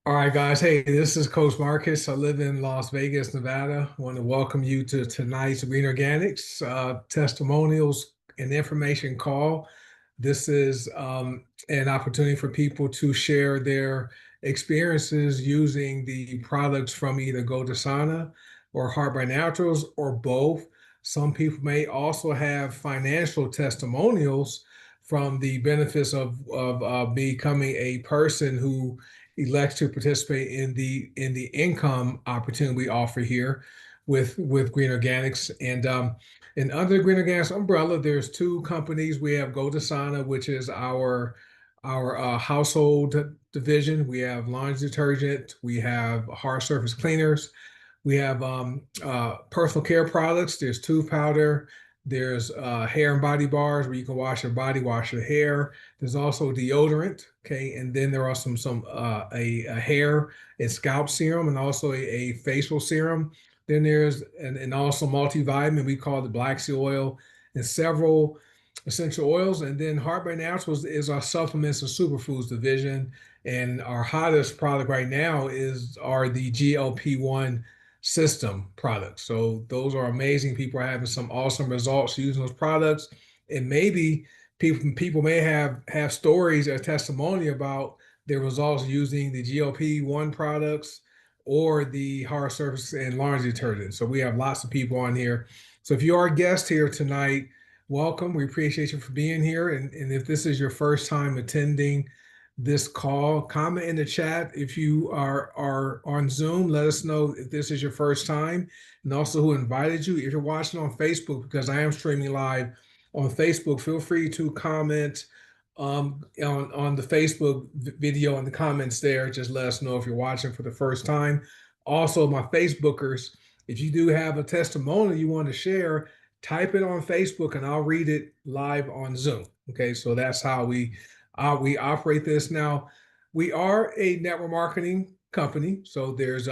All right, guys. Hey, this is Coach Marcus. I live in Las Vegas, Nevada. I want to welcome you to tonight's Green Organics testimonials and information call. This is an opportunity for people to share their experiences using the products from either Sana or Heart by Naturals or both. Some people may also have financial testimonials from the benefits of becoming a person who elects to participate in the income opportunity we offer here with Green Organics. And under the Green Organics umbrella, there's two companies. We have Sana, which is our household division. We have laundry detergent. We have hard surface cleaners. We have personal care products. There's tooth powder. There's hair and body bars where you can wash your body, wash your hair. There's also deodorant, okay, and then there are a hair and scalp serum, and also a facial serum. Then there's and also multivitamin. We call it black sea oil, and several essential oils. And then Heart by Naturals is our supplements and superfoods division. And our hottest product right now are the GLP-1 system products. So those are amazing. People are having some awesome results using those products. And maybe people may have stories or testimony about their results using the GLP-1 products or the hard surface and laundry detergent. So we have lots of people on here. So if you are a guest here tonight, welcome. We appreciate you for being here. And if this is your first time attending this call, comment in the chat. If you are on Zoom, let us know if this is your first time and also who invited you. If you're watching on Facebook, because I am streaming live on Facebook, feel free to comment on the Facebook video in the comments there. Just let us know if you're watching for the first time. Also, my Facebookers, if you do have a testimony you want to share, type it on Facebook and I'll read it live on Zoom. Okay, so that's how we operate this. Now, we are a network marketing company, so there's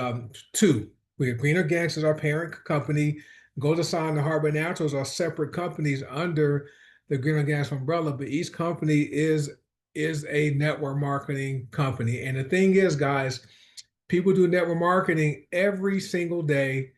two. We have Green Organics as our parent company. Sana and Heart by Naturals are separate companies under the Green Organics umbrella, but each company is a network marketing company. And the thing is, guys, people do network marketing every single day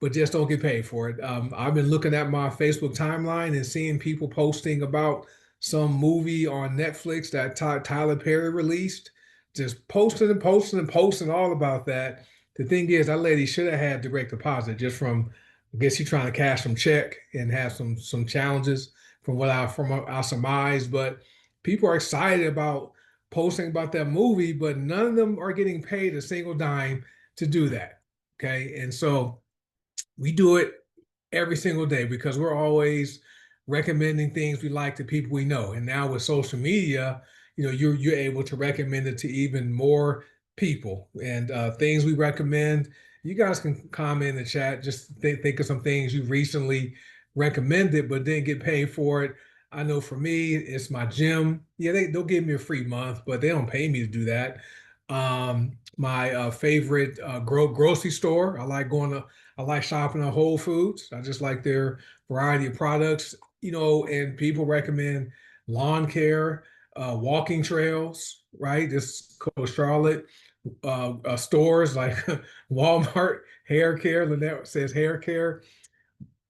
but just don't get paid for it. I've been looking at my Facebook timeline and seeing people posting about some movie on Netflix that Tyler Perry released, just posting and posting and posting all about that. The thing is, that lady should have had direct deposit just from, I guess she's trying to cash some check and have some challenges from I surmise. But people are excited about posting about that movie, but none of them are getting paid a single dime to do that. Okay, and so we do it every single day because we're always recommending things we like to people we know. And now with social media, you're able to recommend it to even more people. And things we recommend, you guys can comment in the chat. Just think of some things you recently recommended but didn't get paid for it. I know for me, it's my gym. Yeah, they'll give me a free month, but they don't pay me to do that. My favorite grocery store. I like shopping at Whole Foods. I just like their variety of products, and people recommend lawn care, walking trails, right? This Coach Charlotte, stores like Walmart, hair care. Lynette says hair care.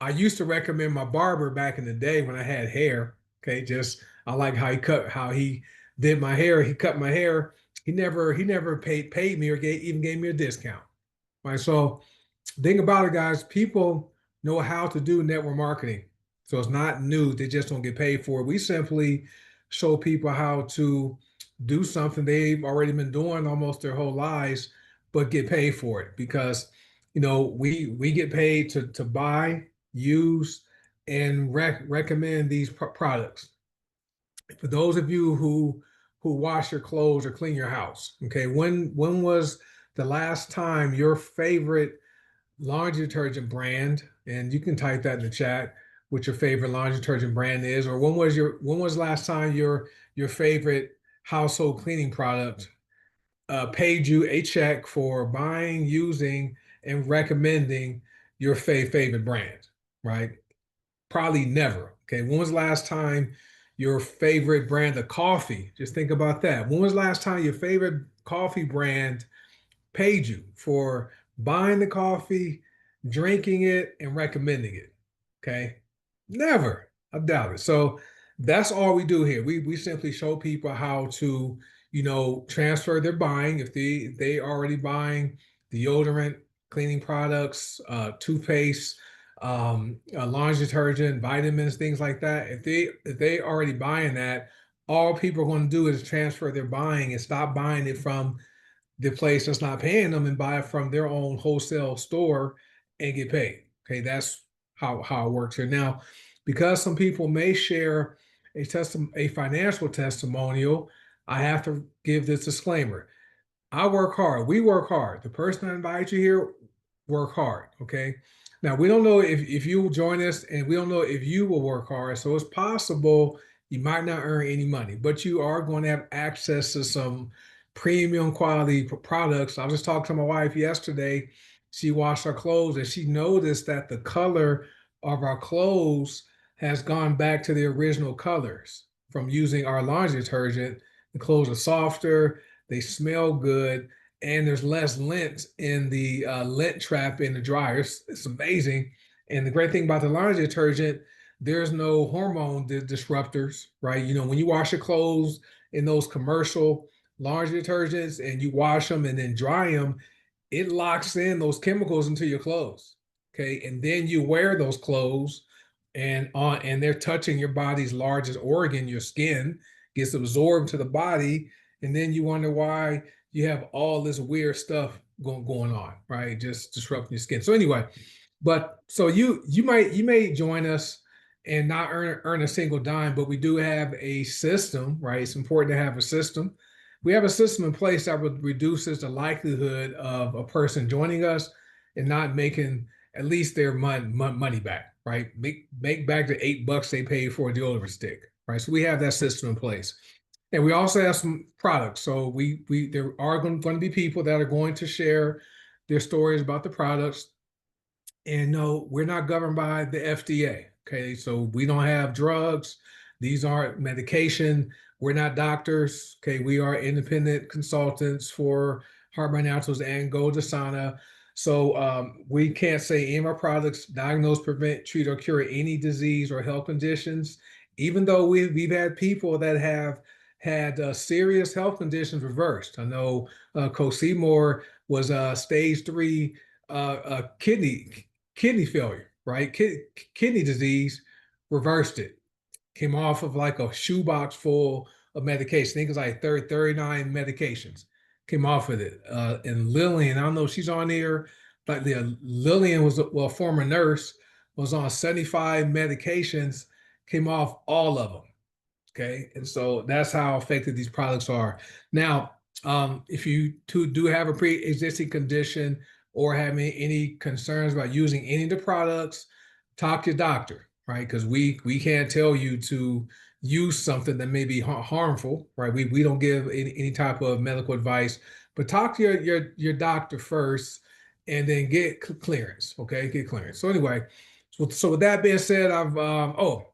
I used to recommend my barber back in the day when I had hair. Okay, just I like how he did my hair. He cut my hair. He never paid me or even gave me a discount. Right. So thing about it, guys, people know how to do network marketing. So it's not new. They just don't get paid for it. We simply show people how to do something they've already been doing almost their whole lives, but get paid for it because we get paid to buy, use, and recommend these products. For those of you who wash your clothes or clean your house, okay, when was the last time your favorite laundry detergent brand, and you can type that in the chat what your favorite laundry detergent brand is, or when was the last time your favorite household cleaning product paid you a check for buying, using, and recommending your favorite brand, right? Probably never. Okay. When was the last time your favorite brand of coffee? Just think about that. When was the last time your favorite coffee brand paid you for buying the coffee, drinking it, and recommending it. Okay. Never. I doubt it. So that's all we do here. We simply show people how to, transfer their buying. If they already buying deodorant, cleaning products, toothpaste, laundry detergent, vitamins, things like that. If they already buying that, all people are going to do is transfer their buying and stop buying it from the place that's not paying them and buy it from their own wholesale store and get paid. Okay, that's how it works here. Now, because some people may share a financial testimonial, I have to give this disclaimer. I work hard. We work hard. The person that invites you here work hard. Okay. Now we don't know if you will join us, and we don't know if you will work hard. So it's possible you might not earn any money, but you are going to have access to some premium quality products. I was just talking to my wife yesterday. She washed our clothes and she noticed that the color of our clothes has gone back to the original colors from using our laundry detergent. The clothes are softer, they smell good, and there's less lint in the lint trap in the dryer. It's amazing. And the great thing about the laundry detergent, there's no hormone disruptors, right? When you wash your clothes in those commercial laundry detergents and you wash them and then dry them, it locks in those chemicals into your clothes. Okay. And then you wear those clothes and they're touching your body's largest organ, your skin, gets absorbed to the body, and then you wonder why you have all this weird stuff going on, right? Just disrupting your skin. So anyway, but so you may join us and not earn a single dime, but we do have a system, right? It's important to have a system. We have a system in place that reduces the likelihood of a person joining us and not making at least their money back, right? Make back the $8 they paid for a deodorant stick, right? So we have that system in place. And we also have some products. So we there are going to be people that are going to share their stories about the products. And no, we're not governed by the FDA. Okay, so we don't have drugs. These aren't medication. We're not doctors. Okay, we are independent consultants for Heart Naturals and Gold Dasana. So we can't say any of our products diagnose, prevent, treat, or cure any disease or health conditions. Even though we've had people that have had serious health conditions reversed. I know Coach Seymour was stage 3 kidney failure, right? Kidney disease, reversed it. Came off of like a shoebox full of medication. I think it's like 39 medications. Came off of it. And Lillian, I don't know if she's on here, but Lillian was, well, a former nurse, was on 75 medications, came off all of them. Okay. And so that's how effective these products are. Now, if you do have a pre-existing condition or have any concerns about using any of the products, talk to your doctor, right? Because we can't tell you to use something that may be harmful, right? We don't give any type of medical advice, but talk to your doctor first and then get clearance, okay? Get clearance. So anyway, so with that being said, the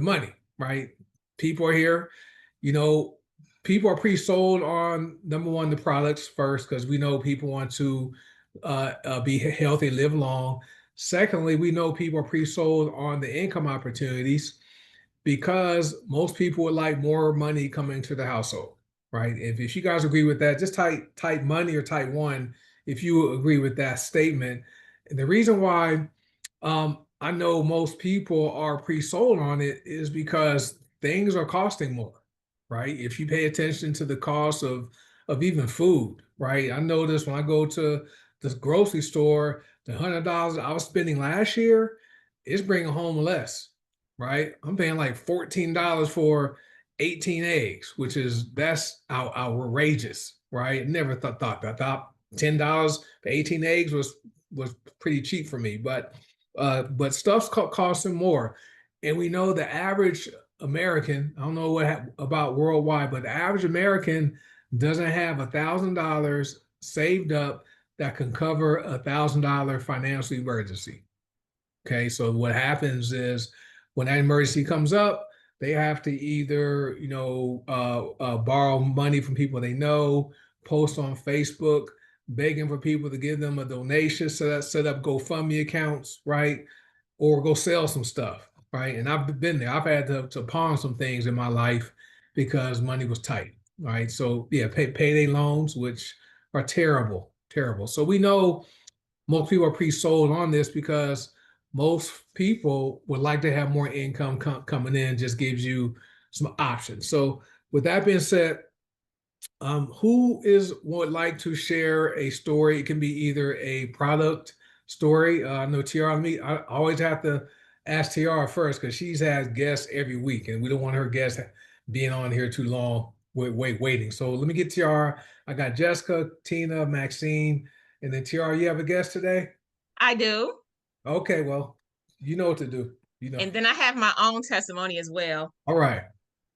money, right? People are here, you know, people are pre-sold on number one, the products first, because we know people want to be healthy, live long. Secondly, we know people are pre-sold on the income opportunities because most people would like more money coming to the household, right? If you guys agree with that, just type money or type one if you agree with that statement. And the reason why I know most people are pre-sold on it is because things are costing more, right? If you pay attention to the cost of even food, right? I notice when I go to the grocery store, the $100 I was spending last year is bringing home less, right? I'm paying like $14 for 18 eggs, that's outrageous, right? Never thought that. I thought $10 for 18 eggs was pretty cheap for me, but stuff's costing more. And we know the average American, I don't know about worldwide, but the average American doesn't have $1,000 saved up that can cover $1,000 financial emergency. Okay, so what happens is when that emergency comes up, they have to either, borrow money from people they know, post on Facebook. begging for people to give them a donation, set up GoFundMe accounts, right? Or go sell some stuff, right? And I've been there. I've had to pawn some things in my life because money was tight, right? So yeah, payday loans, which are terrible, terrible. So we know most people are pre-sold on this because most people would like to have more income coming in, just gives you some options. So with that being said, who is would like to share a story? It can be either a product story. I know Tiara, me, I always have to ask Tiara first because she's had guests every week, and we don't want her guests being on here too long, waiting. So let me get Tiara. I got Jessica, Tina, Maxine, and then Tiara. You have a guest today? I do. Okay, well, you know what to do. You know. And then I have my own testimony as well. All right.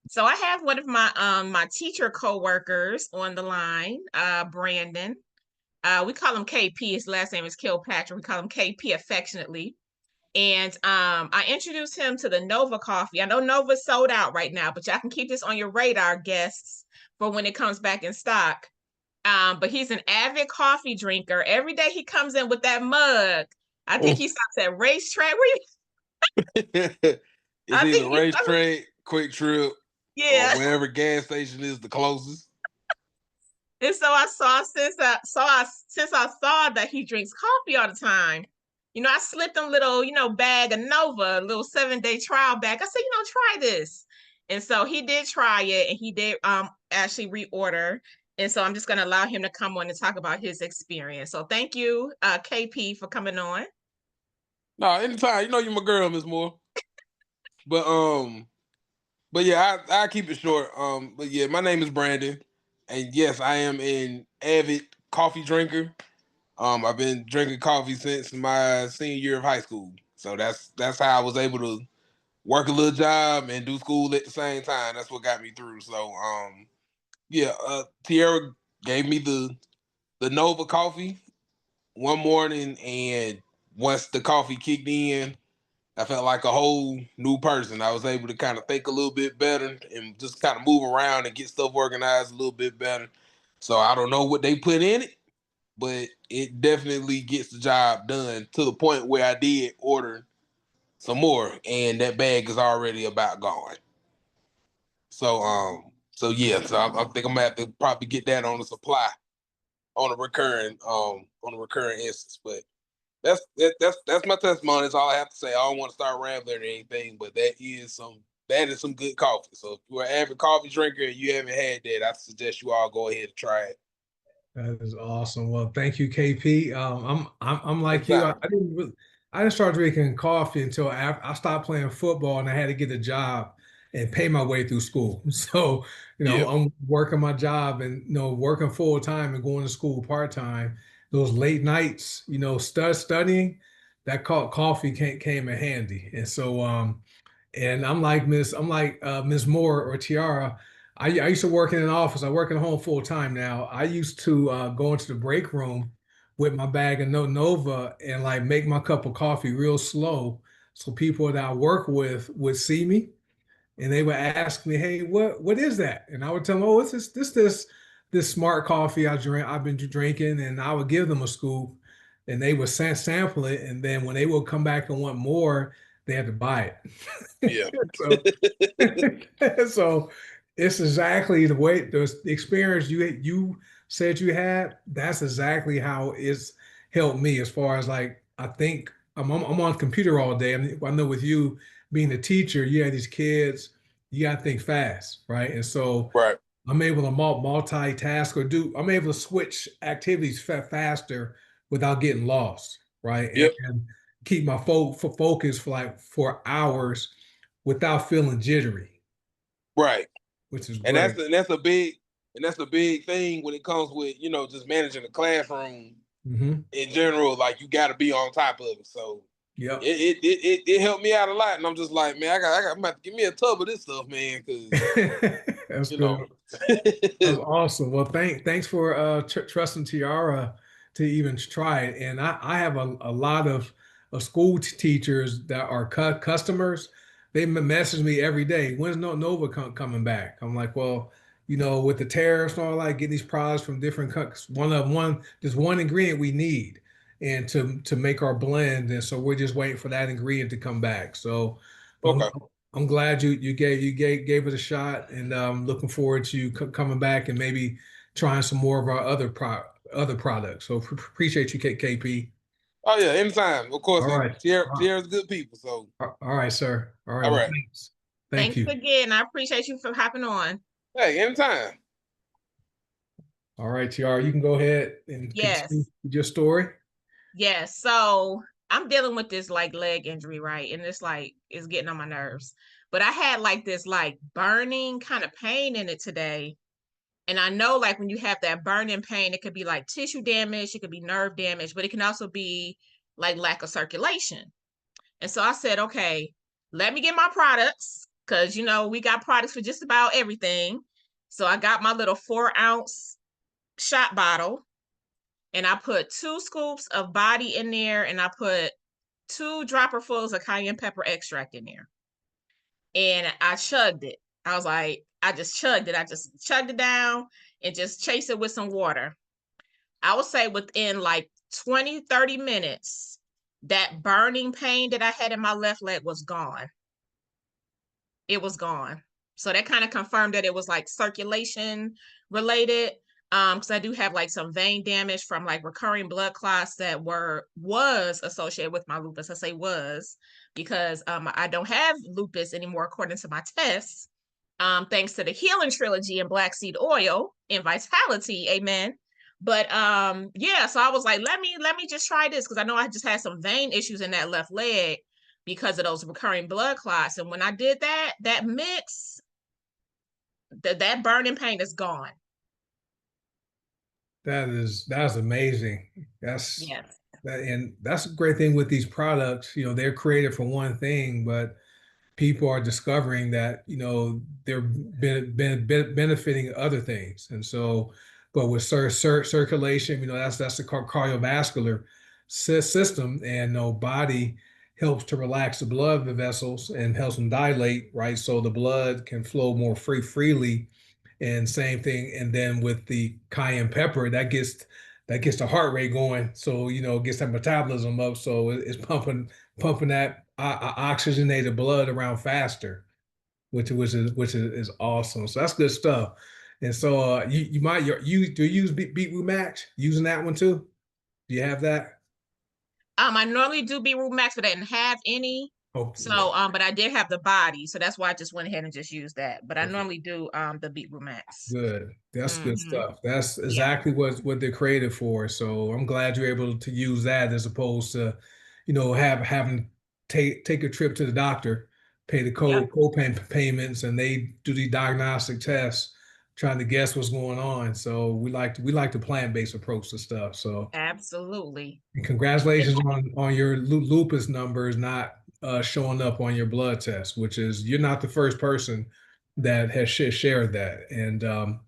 So I have one of my teacher co-workers on the line, Brandon. We call him KP. His last name is Kilpatrick. We call him KP affectionately. And I introduced him to the Nova coffee. I know Nova's sold out right now, but y'all can keep this on your radar, guests, for when it comes back in stock. But he's an avid coffee drinker. Every day he comes in with that mug. I think he stops at Racetrack. It's I either think racetrack, quick trip, or yeah. wherever gas station is the closest. And so I saw since I saw that he drinks coffee all the time, I slipped him a little, bag of Nova, a little 7-day trial bag. I said, try this. And so he did try it, and he did actually reorder. And so I'm just going to allow him to come on and talk about his experience. So thank you, KP, for coming on. No, anytime. You know you my girl, Miss Moore. But yeah, I keep it short. But yeah, my name is Brandon, and yes, I am an avid coffee drinker. I've been drinking coffee since my senior year of high school. So that's how I was able to work a little job and do school at the same time. That's what got me through. So yeah, Tierra gave me the Nova coffee one morning, and once the coffee kicked in, I felt like a whole new person. I was able to kind of think a little bit better and just kind of move around and get stuff organized a little bit better. So I don't know what they put in it, but it definitely gets the job done to the point where I did order some more, and that bag is already about gone. So yeah, so I think I'm gonna have to probably get that on the supply on a recurring instance. But that's my testimony. That's all I have to say. I don't want to start rambling or anything, but that is some good coffee. So if you're an avid coffee drinker and you haven't had that, I suggest you all go ahead and try it. That is awesome. Well, thank you, KP. I'm like you. I, Anytime. I didn't really, I didn't start drinking coffee until I stopped playing football and I had to get a job and pay my way through school. So, Yeah. I'm working my job and working full time and going to school part time. Those late nights, studying, that coffee came in handy. And so, and I'm like Miss Moore or Tiara. I used to work in an office. I work at home full time now. I used to go into the break room with my bag of Nova and like make my cup of coffee real slow, so people that I work with would see me and they would ask me, "Hey, what is that?" And I would tell them, "Oh, it's this smart coffee I've been drinking," and I would give them a scoop, and they would sample it, and then when they would come back and want more, they had to buy it. Yeah. So, so it's exactly the experience you said you had. That's exactly how it's helped me as far as like I think I'm on the computer all day. I know with you being a teacher, you have these kids, you got to think fast, right? And so Right. I'm able to multitask I'm able to switch activities faster without getting lost, right? Yep. And keep my focus for like 4 hours without feeling jittery, Right. which is And great. that's a big thing when it comes with, just managing the classroom Hmm. in general. Like, you got to be on top of it. So Yep. it helped me out a lot, and I'm just like, man, I'm about to give me a tub of this stuff, man, because That's you good. know, That's awesome. Well, thanks for trusting Tiara to even try it. And I have a lot of school teachers that are customers. They message me every day. When's Nova coming back? I'm like, well, with the tariffs and all that, getting these products from different countries, there's one ingredient we need and to make our blend. And so we're just waiting for that ingredient to come back. So Okay. I'm glad you gave it a shot, and looking forward to you coming back and maybe trying some more of our other products. So appreciate you, KP. Oh yeah, anytime. Of course, All right. Tierra's good people. So All right, sir. All right. all Well, right. thanks. Thank Thanks you. again. I appreciate you for hopping on. Hey, anytime. All right, TR, you can go ahead and continue Yes. with your story. Yes. So I'm dealing with this like leg injury, right? And it's like it's getting on my nerves. But I had like this like burning kind of pain in it today. And I know like when you have that burning pain, it could be like tissue damage, it could be nerve damage, but it can also be like lack of circulation. And so I said, okay, let me get my products because we got products for just about everything. So I got my little 4-ounce shot bottle, and I put 2 scoops of body in there, and I put 2 dropperfuls of cayenne pepper extract in there. And I chugged it. I was like, I just chugged it. I just chugged it down and just chased it with some water. I would say within like 20, 30 minutes, that burning pain that I had in my left leg was gone. It was gone. So that kind of confirmed that it was like circulation related. Because I do have like some vein damage from like recurring blood clots that was associated with my lupus. I say was because I don't have lupus anymore according to my tests. Thanks to the healing trilogy and black seed oil and vitality, amen. But yeah, so I was like, let me just try this because I know I just had some vein issues in that left leg because of those recurring blood clots. And when I did that mix, that burning pain is gone. That's amazing. That's Yes. and that's a great thing with these products. They're created for one thing, but people are discovering that they're benefiting other things. And so, but with circulation, that's the cardiovascular system, and body helps to relax the blood vessels and helps them dilate, right? So the blood can flow more freely. And same thing, and then with the cayenne pepper, that gets the heart rate going, so gets that metabolism up, so it's pumping that oxygenated blood around faster, which is awesome. So that's good stuff. And so you do you use Beetroot Max, using that one too? Do you have that? I normally do Beetroot Max, but I didn't have any. Okay. So, but I did have the body, so that's why I just went ahead and just used that. But I Okay. normally do the Beetroot Max. Good. That's good Mm-hmm. stuff. That's Yeah. exactly what they're created for. So I'm glad you're able to use that as opposed to, having take a trip to the doctor, pay the Yep. payments, and they do the diagnostic tests, trying to guess what's going on. So we like the plant-based approach to stuff. So Absolutely. congratulations on your lupus numbers not showing up on your blood test, which is you're not the first person that has shared that. And of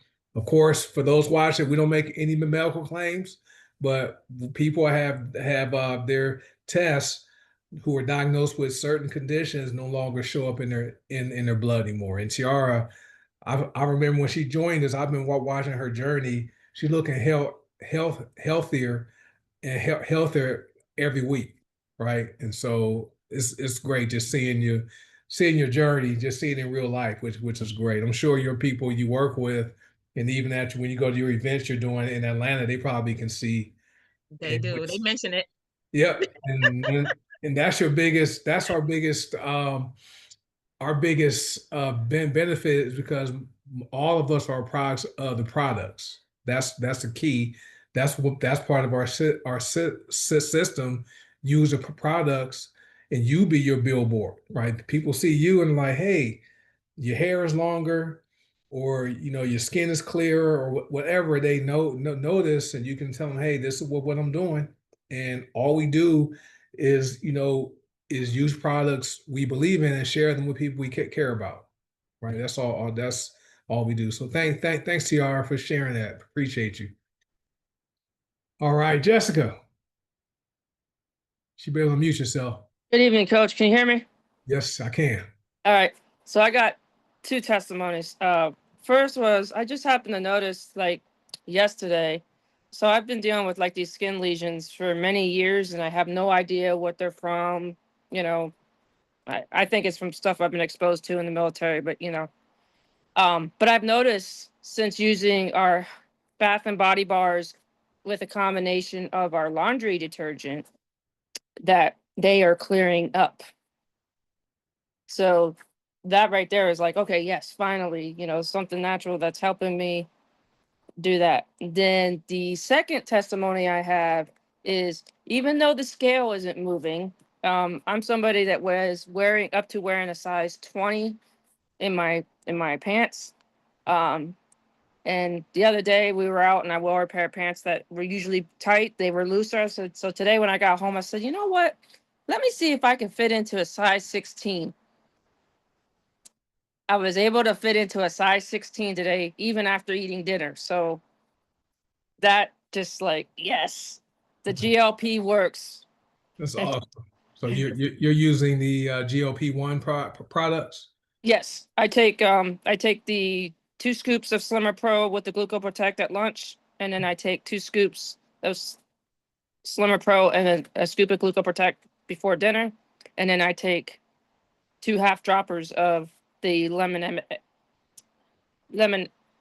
course, for those watching, we don't make any medical claims, but people have their tests who are diagnosed with certain conditions no longer show up in their blood anymore. And Tiara, I remember when she joined us, I've been watching her journey. She's looking healthier and healthier every week, right? And so it's great just seeing your journey, just seeing it in real life, which is great. I'm sure your people you work with, and even when you go to your events you're doing in Atlanta, they probably can see. They And do. which, They mention it. yep, and that's our biggest benefit is because all of us are products of the products. That's the key. That's part of our system. Use the products, and you be your billboard, right? People see you and like, hey, your hair is longer, or your skin is clearer, or whatever they notice, and you can tell them, hey, this is what I'm doing, and all we do is is use products we believe in and share them with people we care about, right? That's all we do. So thanks TR for sharing that. Appreciate you. All right, Jessica, should be able to mute yourself. Good evening, Coach. Can you hear me? Yes, I can. All right. So I got 2 testimonies. first was I just happened to notice like yesterday. So I've been dealing with like these skin lesions for many years and I have no idea what they're from. You know, I think it's from stuff I've been exposed to in the military, but but I've noticed since using our Bath and Body Bars with a combination of our laundry detergent that they are clearing up. So that right there is like, okay, yes, finally, something natural that's helping me do that. Then the second testimony I have is even though the scale isn't moving, I'm somebody that was wearing a size 20 in my pants. Um, and the other day we were out and I wore a pair of pants that were usually tight. They were looser. So today when I got home, I said, you know what? Let me see if I can fit into a size 16. I was able to fit into a size 16 today, even after eating dinner. So that just like, yes, the GLP works. That's awesome. So you're using the GLP-1 products? Yes, I take the 2 scoops of Slimmer Pro with the Gluco Protect at lunch, and then I take 2 scoops of Slimmer Pro and then a scoop of Gluco Protect before dinner, and then I take 2 half droppers of the lemon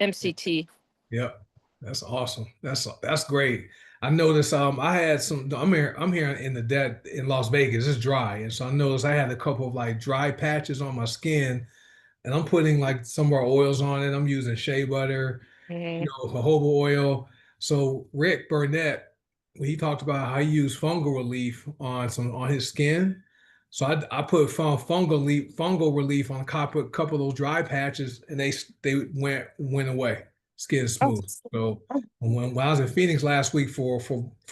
MCT. Yep. That's awesome. That's great. I noticed I had some I'm here in the dead in Las Vegas. It's dry. And so I noticed I had a couple of like dry patches on my skin and I'm putting like some of our oils on it. I'm using shea butter, Mhm. jojoba oil. So Rick Burnett, when he talked about how he used fungal relief on his skin. So I put fungal relief on a couple of those dry patches, and they went away. Skin Oh, smooth. So when I was in Phoenix last week for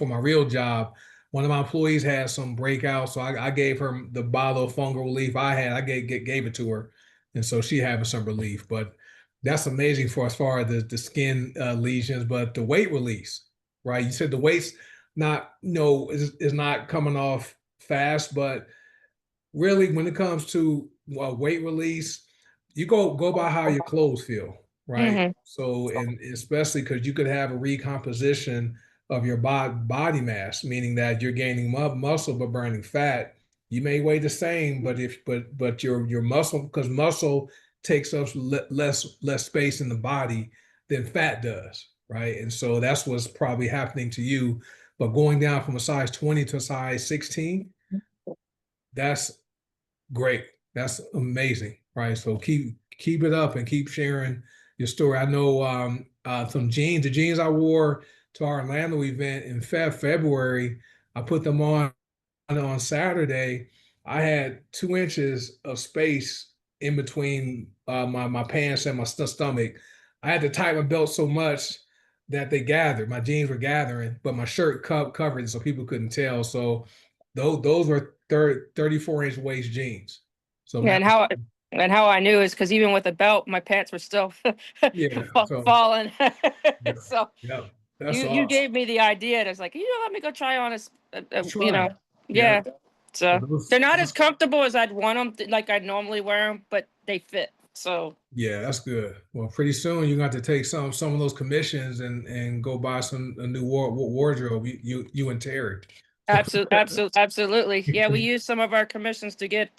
my real job, one of my employees had some breakout, so I gave her the bottle of fungal relief I had. I gave it to her, and so she having some relief. But that's amazing for as far as the skin lesions, but the weight release, right? You said the weight's not, is not coming off fast, but really when it comes to weight release, you go by how your clothes feel, right? hmm So, and especially because you could have a recomposition of your body mass, meaning that you're gaining muscle but burning fat. You may weigh the same, but your muscle, because muscle takes up less space in the body than fat does, right? And so that's what's probably happening to you. But going down from a size 20 to a size 16, that's great. That's amazing, right? So keep it up and keep sharing your story. I know the jeans I wore to our Orlando event in February, I put them on Saturday. I had 2 inches of space in between my pants and my stomach. I had to tighten my belt so much that they gathered. My jeans were gathering, but my shirt covered so people couldn't tell. So those were 34-inch waist jeans. So Yeah, now, and how I knew is because even with the belt, my pants were still yeah. So falling. yeah, So yeah, that's you awesome. gave me the idea, and I was like, let me go try on this. Try it. Yeah. Yeah. So So they're not as comfortable as I'd want them, like I'd normally wear them, but they fit. So yeah, that's good. Well, pretty soon you're going to have to take some of those commissions and go buy a new wardrobe. You and Terry. absolutely. Yeah, we use some of our commissions to get.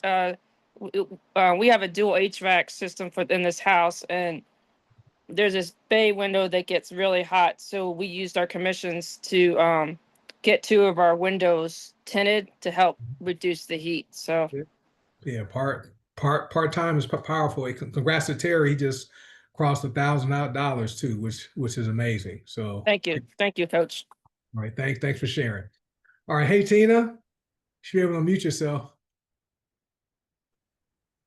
We have a dual HVAC system in this house, and there's this bay window that gets really hot. So we used our commissions to get 2 of our windows tinted to help reduce the heat. So Yeah, part time is powerful. Congrats to Terry. He just crossed $1,000 too, which is amazing. So, thank you, Coach. all right, thanks for sharing. All right, hey Tina, you should be able to mute yourself.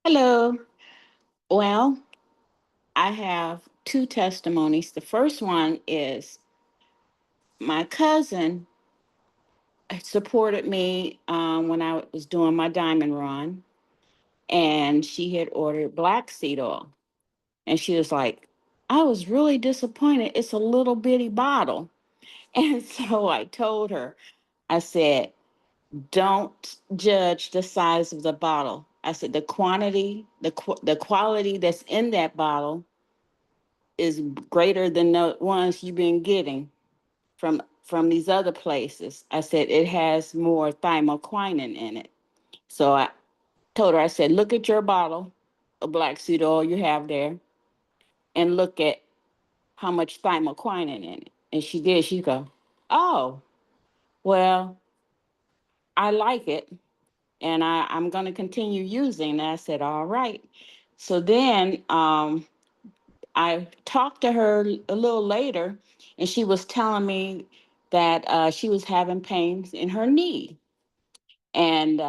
Hello. Well, I have two testimonies. The first one is my cousin supported me when I was doing my diamond run, and she had ordered black seed oil. And she was like, I was really disappointed. It's a little bitty bottle. And so I told her, I said, don't judge the size of the bottle. I said, the quantity, the quality that's in that bottle is greater than the ones you've been getting from these other places. I said, it has more thymoquinine in it. So I told her, I said, look at your bottle of black seed oil you have there and look at how much thymoquinine in it. And she did. She go, oh, well, I like it. And I'm going to continue using it. I said, all right. So then I talked to her a little later, and she was telling me that she was having pains in her knee. And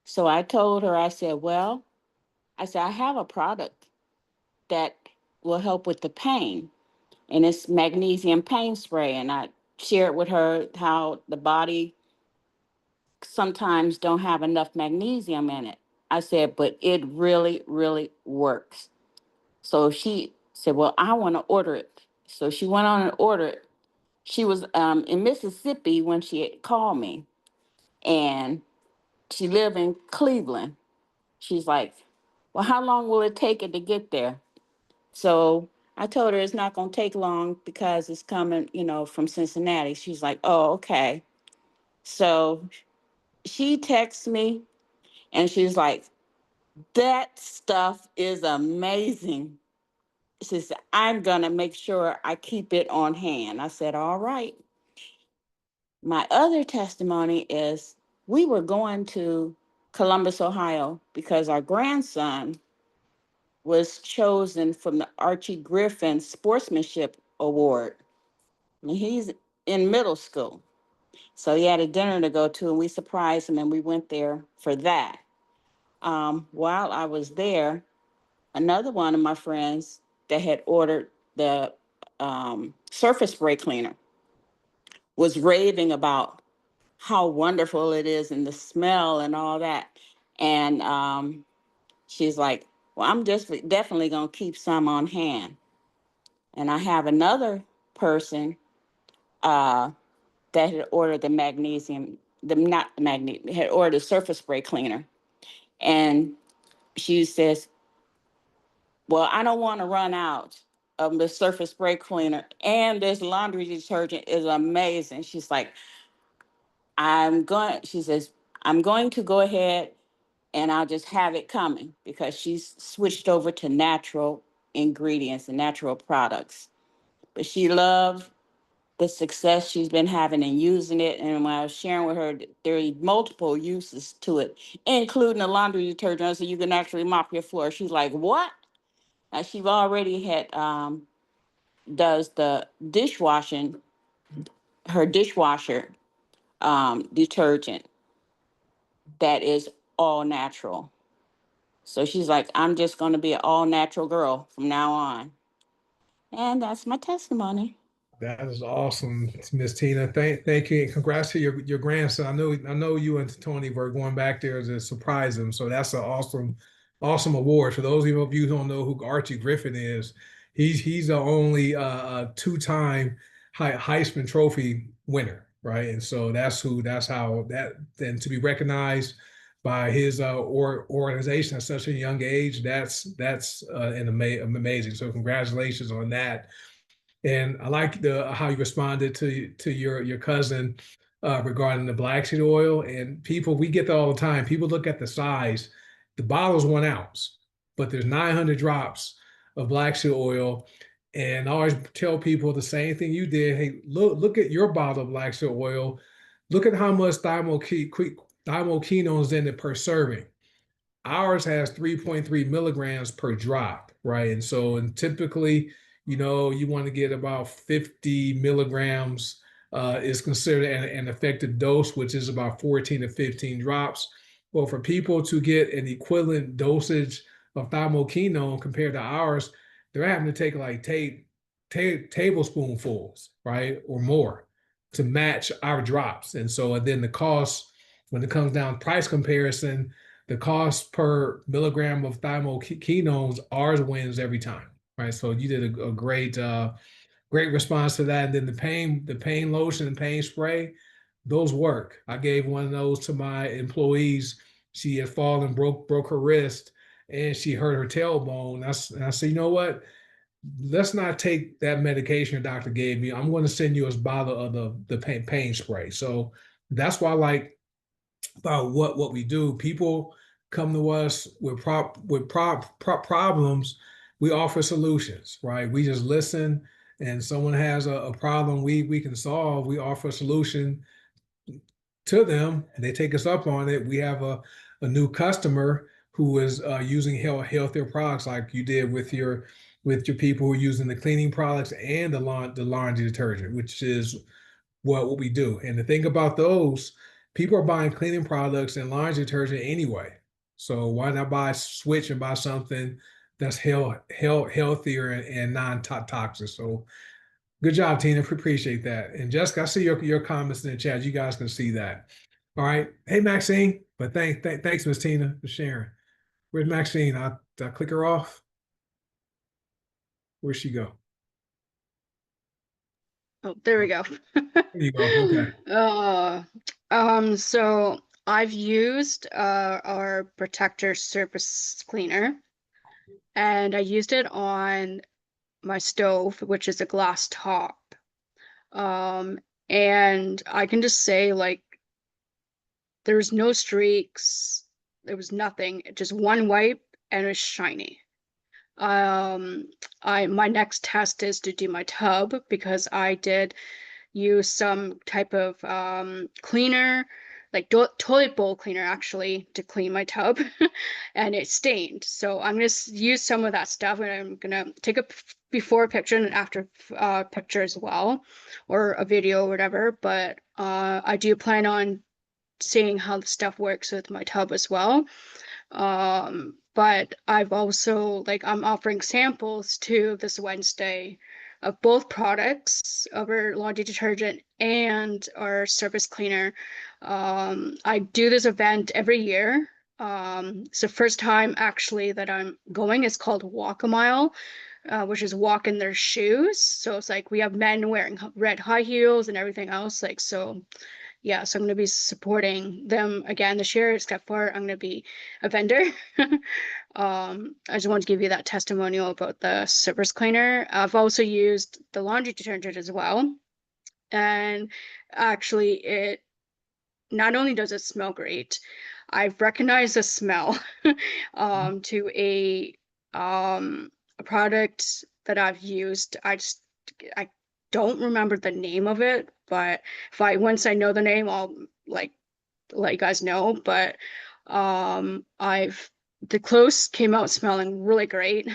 so I told her, I said, well, I said, I have a product that will help with the pain, and it's magnesium pain spray. And I shared with her how the body sometimes don't have enough magnesium in it. I said, but it really, really works. So she said, well, I want to order it. So she went on and ordered it. She was in Mississippi when she had called me, and she lived in Cleveland. She's like, well, how long will it take it to get there? So I told her it's not going to take long because it's coming, from Cincinnati. She's like, oh, okay. So she texts me and she's like, that stuff is amazing. She said, I'm going to make sure I keep it on hand. I said, all right. My other testimony is we were going to Columbus, Ohio, because our grandson was chosen from the Archie Griffin Sportsmanship Award. And he's in middle school. So he had a dinner to go to, and we surprised him, and we went there for that. While I was there, another one of my friends that had ordered the surface spray cleaner was raving about how wonderful it is and the smell and all that. And she's like, well, I'm just definitely going to keep some on hand. And I have another person that had ordered the magnesium, not the magnesium, had ordered a surface spray cleaner. And she says, well, I don't want to run out of the surface spray cleaner. And this laundry detergent is amazing. She's like, she says, I'm going to go ahead and I'll just have it coming, because she's switched over to natural ingredients and natural products. But she loved the success she's been having in using it. And when I was sharing with her, there are multiple uses to it, including a laundry detergent, so you can actually mop your floor. She's like, what? Now, she already had does the dishwashing, her dishwasher detergent that is all natural. So she's like, I'm just going to be an all natural girl from now on. And that's my testimony. That is awesome, Miss Tina. Thank you, and congrats to your grandson. I know you and Tony were going back there to surprise him. So that's an awesome award. For those of you who don't know who Archie Griffin is, he's the only two-time Heisman Trophy winner, right? And so that's how that then to be recognized by his organization at such a young age. That's amazing. So congratulations on that. And I like the how you responded to your cousin regarding the black seed oil. And people, we get that all the time. People look at the size. The bottle's 1 ounce, but there's 900 drops of black seed oil. And I always tell people the same thing you did. Hey, look at your bottle of black seed oil. Look at how much thymoquinone is in it per serving. Ours has 3.3 milligrams per drop, right? And typically, you want to get about 50 milligrams is considered an effective dose, which is about 14 to 15 drops. Well, for people to get an equivalent dosage of thymoquinone compared to ours, they're having to take like tablespoonfuls, right, or more to match our drops. And then the cost, when it comes down price comparison, the cost per milligram of thymoquinones, ours wins every time, right? So you did a great response to that. And then the pain lotion and pain spray, those work. I gave one of those to my employees. She had fallen, broke her wrist, and she hurt her tailbone. And I said, you know what? let's not take that medication your doctor gave me. I'm going to send you a bottle of the pain spray. So that's why I like about what we do. People come to us with problems. We offer solutions, right? We just listen, and someone has a problem we can solve. We offer a solution to them, and they take us up on it. We have a new customer who is using healthier products, like you did with your people who are using the cleaning products and the laundry detergent, which is what we do. And the thing about those, people are buying cleaning products and laundry detergent anyway. So why not switch and buy something that's healthier and non-toxic? So good job, Tina. Appreciate that. And Jessica, I see your comments in the chat. You guys can see that. All right. Hey, Maxine. But thanks, Miss Tina, for sharing. Where's Maxine? I click her off. Where'd she go? Oh, there we go. There you go. Okay. So I've used our protector surface cleaner, and I used it on my stove, which is a glass top. And I can just say, like, there's no streaks, there was nothing, just one wipe, and it was shiny. My next test is to do my tub, because I did use some type of cleaner, like toilet bowl cleaner actually, to clean my tub, and it stained. So I'm gonna use some of that stuff, and I'm gonna take a before picture and after picture as well, or a video or whatever. But I do plan on seeing how the stuff works with my tub as well. But I've also, like, I'm offering samples too this Wednesday of both products, of our laundry detergent and our surface cleaner. I do this event every year. It's the first time actually that I'm going. It's called Walk a Mile, which is walk in their shoes. So it's like we have men wearing red high heels and everything else. Like, so yeah, so I'm going to be supporting them again this year, except for I'm going to be a vendor. I just want to give you that testimonial about the surface cleaner. I've also used the laundry detergent as well. And actually, it not only does it smell great, I've recognized the smell to a product that I've used. I don't remember the name of it, but if I once I know the name, I'll like let you guys know. But I've the clothes came out smelling really great.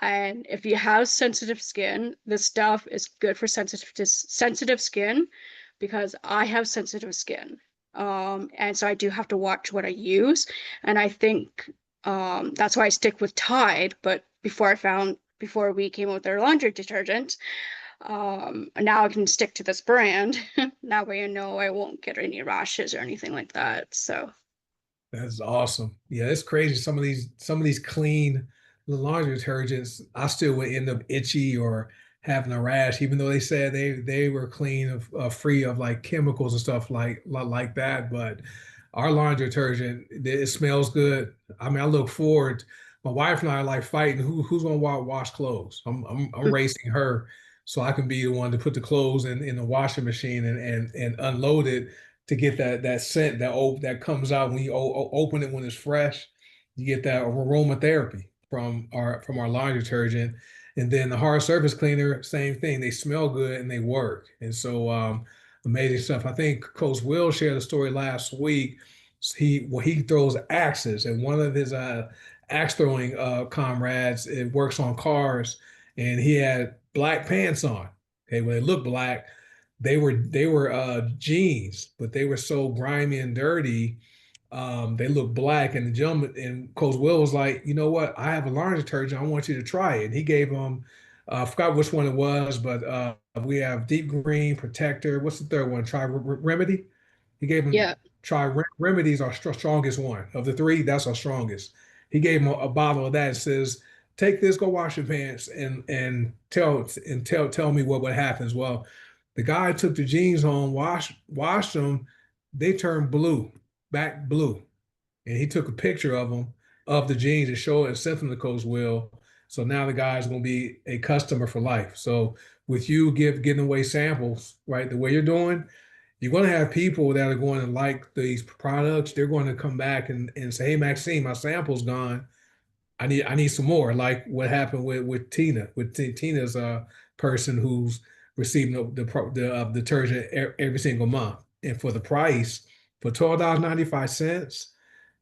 And if you have sensitive skin, this stuff is good for sensitive skin, because I have sensitive skin. And so I do have to watch what I use. And I think that's why I stick with Tide. But before we came out with their laundry detergent, now I can stick to this brand. That way I know I won't get any rashes or anything like that. So That's awesome. Yeah, it's crazy. Some of these clean laundry detergents, I still would end up itchy or having a rash, even though they said they were clean of free of like chemicals and stuff like that. But our laundry detergent, it smells good. I mean, I look forward. My wife and I are like fighting who's gonna wash clothes. I'm racing her so I can be the one to put the clothes in the washing machine and unload it to get that scent that comes out when you open it when it's fresh. You get that aromatherapy from our laundry detergent, and then the hard surface cleaner, same thing. They smell good and they work, and so amazing stuff. I think Coach Will shared a story last week. He throws axes, and one of his axe throwing comrades, it works on cars, and he had black pants on. Okay, well, they look black, they were jeans, but they were so grimy and dirty. They looked black, and the gentleman and Coach Will was like, you know what? I have a laundry detergent. I want you to try it. And he gave him, I forgot which one it was, but we have Deep Green Protector. What's the third one? Try Remedy. He gave him yeah, try Remedy's our strongest one of the three. That's our strongest. He gave him a bottle of that. And says, take this, go wash your pants, and tell me what happens. Well, the guy took the jeans home, washed them. They turned blue, back blue, and he took a picture of them of the jeans and showed and sent them to Coach Will. So now the guy's going to be a customer for life. So with you giving away samples, right, the way you're doing, you're going to have people that are going to like these products. They're going to come back and say, hey, Maxine, my sample's gone. I need some more. Like what happened with Tina, Tina's person who's receiving the detergent every single month, and for the price for $12.95,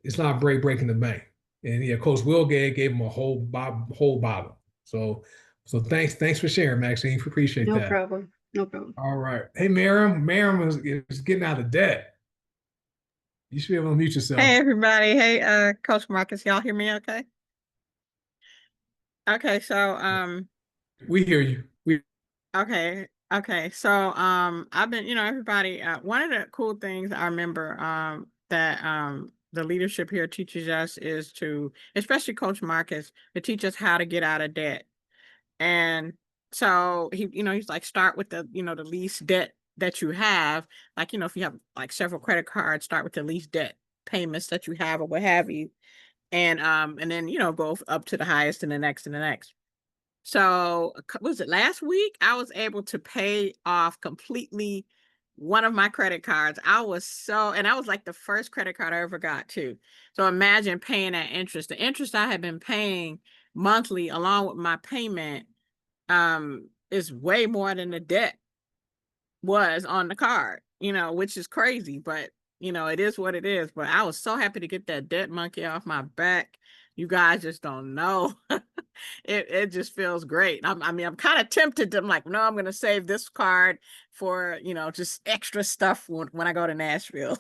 it's not breaking the bank. And yeah, Coach Will gave him a whole bottle. So thanks for sharing, Maxine. Appreciate No that. problem. No problem. All right. Hey, Miriam is getting out of debt. You should be able to mute yourself. Hey everybody. Hey Coach Marcus, y'all hear me okay? Okay, so We hear you. okay. So I've been, everybody, one of the cool things I remember that the leadership here teaches us is to, especially Coach Marcus, to teach us how to get out of debt. And so he's like, start with the least debt that you have. Like, if you have like several credit cards, start with the least debt payments that you have or what have you. And then, go up to the highest and the next and the next. So was it last week? I was able to pay off completely one of my credit cards. And that was like the first credit card I ever got too. So imagine paying that interest. The interest I had been paying monthly along with my payment is way more than the debt was on the card, which is crazy, but it is what it is. But I was so happy to get that debt monkey off my back. You guys just don't know. It just feels great. I'm kind of tempted to, I'm like, no, I'm going to save this card for, just extra stuff when I go to Nashville.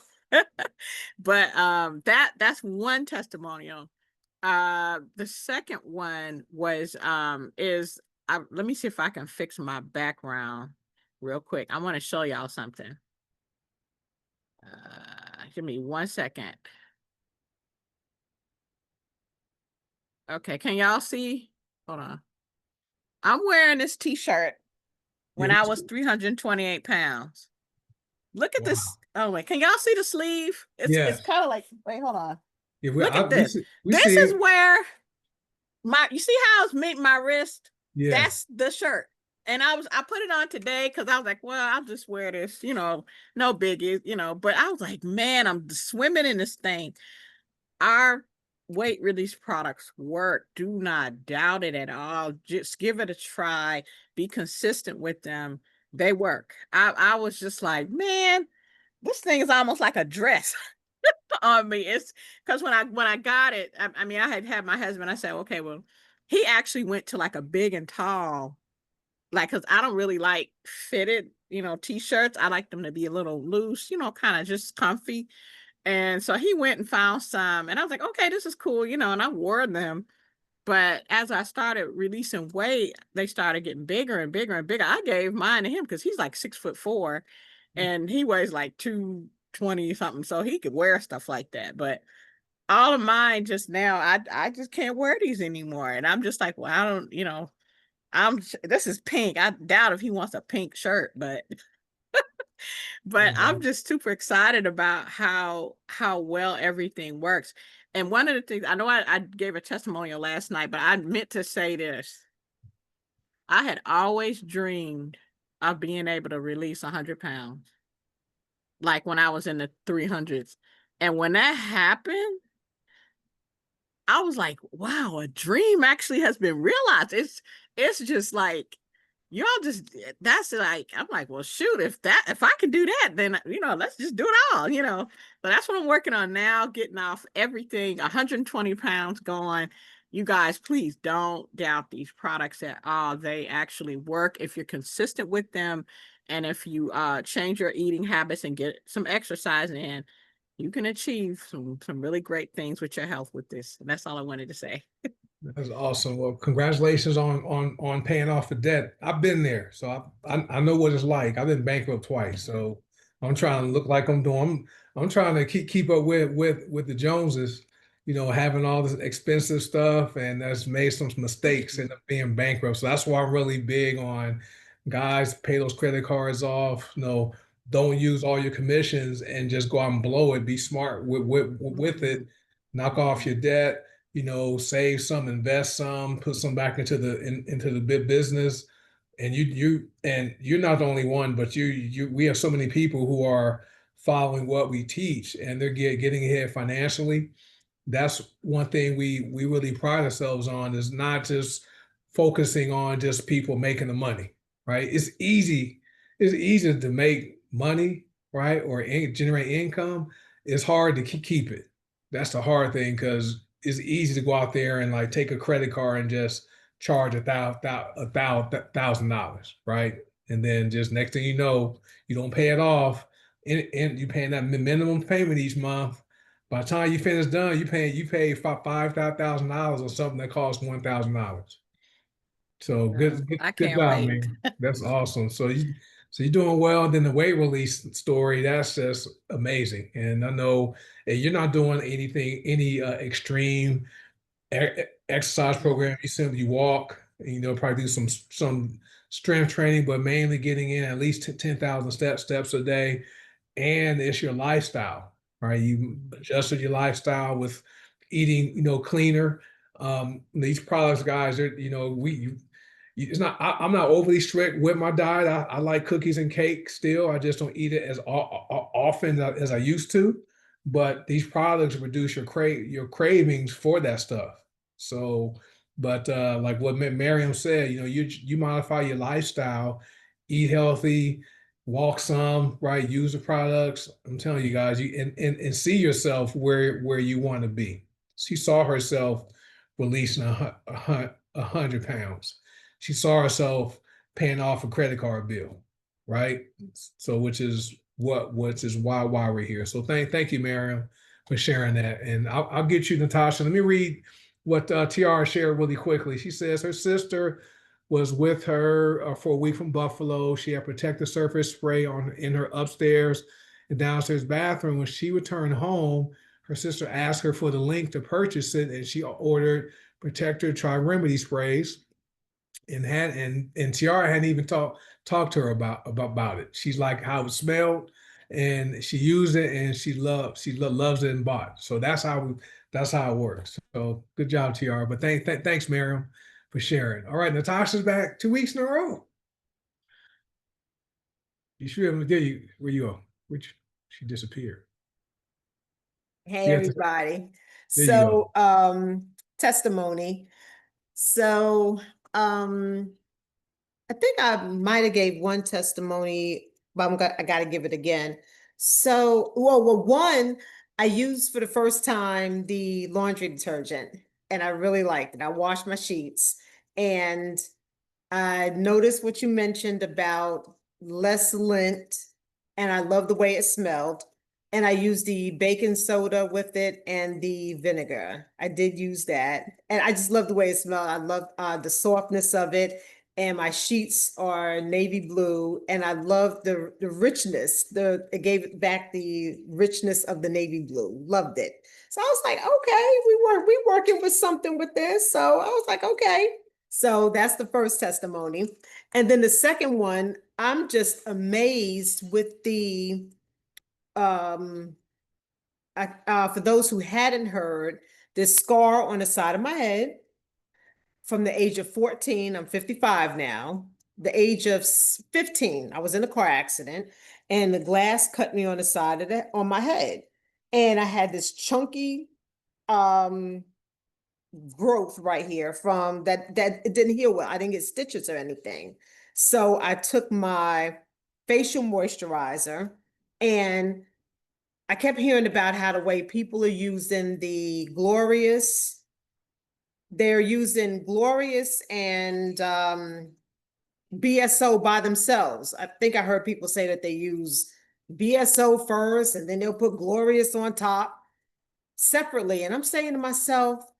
But that's one testimonial. The second one was let me see if I can fix my background real quick. I want to show y'all something. Give me 1 second. Okay, can y'all see? Hold on. I'm wearing this t-shirt when I was 328 pounds. Look at this. Oh, wait, can y'all see the sleeve? It's kind of like, wait, hold on. Yeah, look at this. This see is where you see how it's made my wrist? Yeah. That's the shirt. And I put it on today because I was like, well, I'll just wear this, no biggie, but I was like, man, I'm swimming in this thing. Our weight release products work. Do not doubt it at all. Just give it a try. Be consistent with them. They work. I was just like, man, this thing is almost like a dress on me. It's because when I got it, I had my husband. I said, okay, well, he actually went to like a big and tall, like, because I don't really like fitted, t-shirts. I like them to be a little loose, kind of just comfy. And so he went and found some, and I was like, okay, this is cool, and I wore them. But as I started releasing weight, they started getting bigger and bigger and bigger. I gave mine to him because he's like 6'4", and he weighs like 220 something, so he could wear stuff like that. But all of mine just now, I just can't wear these anymore. And I'm just like, well, I don't, this is pink. I doubt if he wants a pink shirt, but I'm just super excited about how well everything works. And one of the things, I know I gave a testimonial last night, but I meant to say this. I had always dreamed of being able to release 100 pounds, like when I was in the 300s. And when that happened, I was like, wow, a dream actually has been realized. It's just like, y'all just, that's like, I'm like, well, shoot, if I can do that, then, let's just do it all, but that's what I'm working on now, getting off everything, 120 pounds going. You guys, please don't doubt these products at all. They actually work if you're consistent with them. And if you change your eating habits and get some exercise in, you can achieve some really great things with your health with this. And that's all I wanted to say. That's awesome. Well, congratulations on paying off the debt. I've been there, so I know what it's like. I've been bankrupt twice, so I'm trying to look like I'm doing. I'm trying to keep up with the Joneses. Having all this expensive stuff, and that's made some mistakes and being bankrupt. So that's why I'm really big on guys, pay those credit cards off. Don't use all your commissions and just go out and blow it. Be smart with it. Knock off your debt. save some, invest some, put some back into into the big business. And you're not the only one, but we have so many people who are following what we teach, and they're getting ahead financially. That's one thing we really pride ourselves on, is not just focusing on just people making the money, right? It's easy to make money, right, or generate income. It's hard to keep it. That's the hard thing, because it's easy to go out there and like take a credit card and just charge $1,000, right? And then just next thing you know, you don't pay it off, and you're paying that minimum payment each month. By the time you finish done, you pay $5,000 on something that costs $1,000. So I good can't job, wait. man. That's awesome. So you're doing well. Then the weight release story, that's just amazing. And I know you're not doing any extreme exercise program. You simply walk, probably do some strength training, but mainly getting in at least 10,000 steps a day. And it's your lifestyle, right? You adjusted your lifestyle with eating, cleaner. These products, guys, are, it's not. I'm not overly strict with my diet. I like cookies and cake still. I just don't eat it as often as I used to. But these products reduce your cravings for that stuff. So, but like what Miriam said, you modify your lifestyle, eat healthy, walk some, right? Use the products. I'm telling you guys, you and see yourself where you want to be. She saw herself releasing 100 pounds. She saw herself paying off a credit card bill, right? So which is why we're here. So thank you, Miriam, for sharing that. And I'll get you, Natasha. Let me read what Tiara shared really quickly. She says her sister was with her for a week from Buffalo. She had protective surface spray in her upstairs and downstairs bathroom. When she returned home, her sister asked her for the link to purchase it, and she ordered Protector Tri Remedy sprays, and Tiara hadn't even talked to her about it. She's like how it smelled, and she used it, and loves it and bought. So that's how it works. So good job, Tiara. But thanks, Miriam, for sharing. All right, Natasha's back 2 weeks in a row. You should have. There you where you go? Which she disappeared. Hey Yes, everybody. there you go. So testimony. So I think I might have gave one testimony, but I gotta give it again. So one, I used for the first time the laundry detergent, and I really liked it. I washed my sheets, and I noticed what you mentioned about less lint, and I love the way it smelled. And I used the baking soda with it and the vinegar. I did use that. And I just love the way it smelled. I love the softness of it. And my sheets are navy blue. And I love the richness. It gave it back the richness of the navy blue. Loved it. So I was like, okay, we working with something with this. So I was like, okay. So that's the first testimony. And then the second one, I'm just amazed with the for those who hadn't heard, this scar on the side of my head from the age of 14, I'm 55 now. The age of 15, I was in a car accident and the glass cut me on the side of on my head. And I had this chunky um growth right here from that it didn't heal well. I didn't get stitches or anything. So I took my facial moisturizer, and I kept hearing about how the way people are using they're using Glorious and BSO by themselves. I think I heard people say that they use BSO first and then they'll put Glorious on top separately. And I'm saying to myself,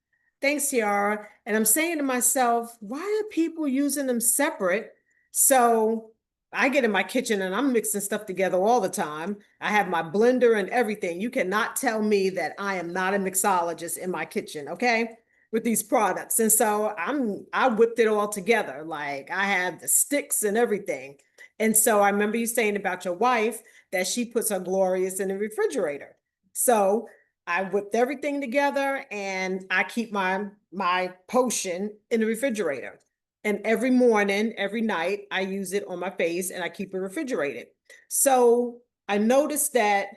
thanks, Tiara. And I'm saying to myself, why are people using them separate? So I get in my kitchen and I'm mixing stuff together all the time. I have my blender and everything. You cannot tell me that I am not a mixologist in my kitchen, okay? With these products. And so I whipped it all together. Like I have the sticks and everything. And so I remember you saying about your wife that she puts her Glorious in the refrigerator. So I whipped everything together and I keep my potion in the refrigerator. And every morning, every night, I use it on my face and I keep it refrigerated. So I noticed that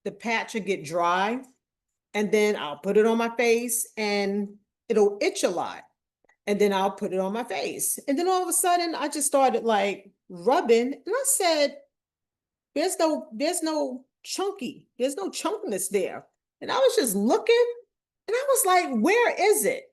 the patch would get dry and then I'll put it on my face and it'll itch a lot. And then I'll put it on my face. And then all of a sudden I just started like rubbing and I said, there's no chunkiness there. And I was just looking and I was like, where is it?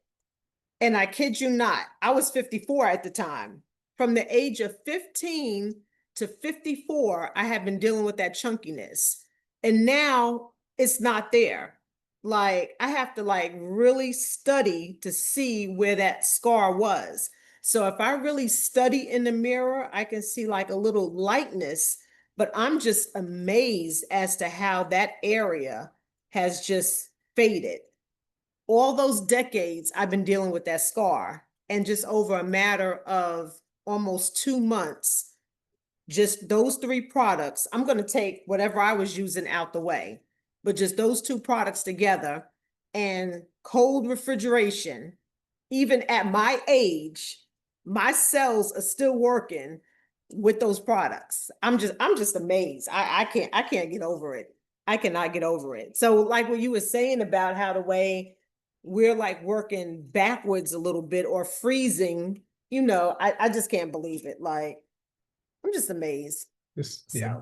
And I kid you not, I was 54 at the time. From the age of 15 to 54, I have been dealing with that chunkiness. And now it's not there. Like I have to like really study to see where that scar was. So if I really study in the mirror, I can see like a little lightness, but I'm just amazed as to how that area has just faded. All those decades I've been dealing with that scar, and just over a matter of almost 2 months, just those three products, I'm going to take whatever I was using out the way, but just those two products together and cold refrigeration, even at my age, my cells are still working with those products. I'm just amazed. I can't get over it. I cannot get over it. So like what you were saying about how the way we're like working backwards a little bit or freezing, I just can't believe it. Like I'm just amazed. This, yeah.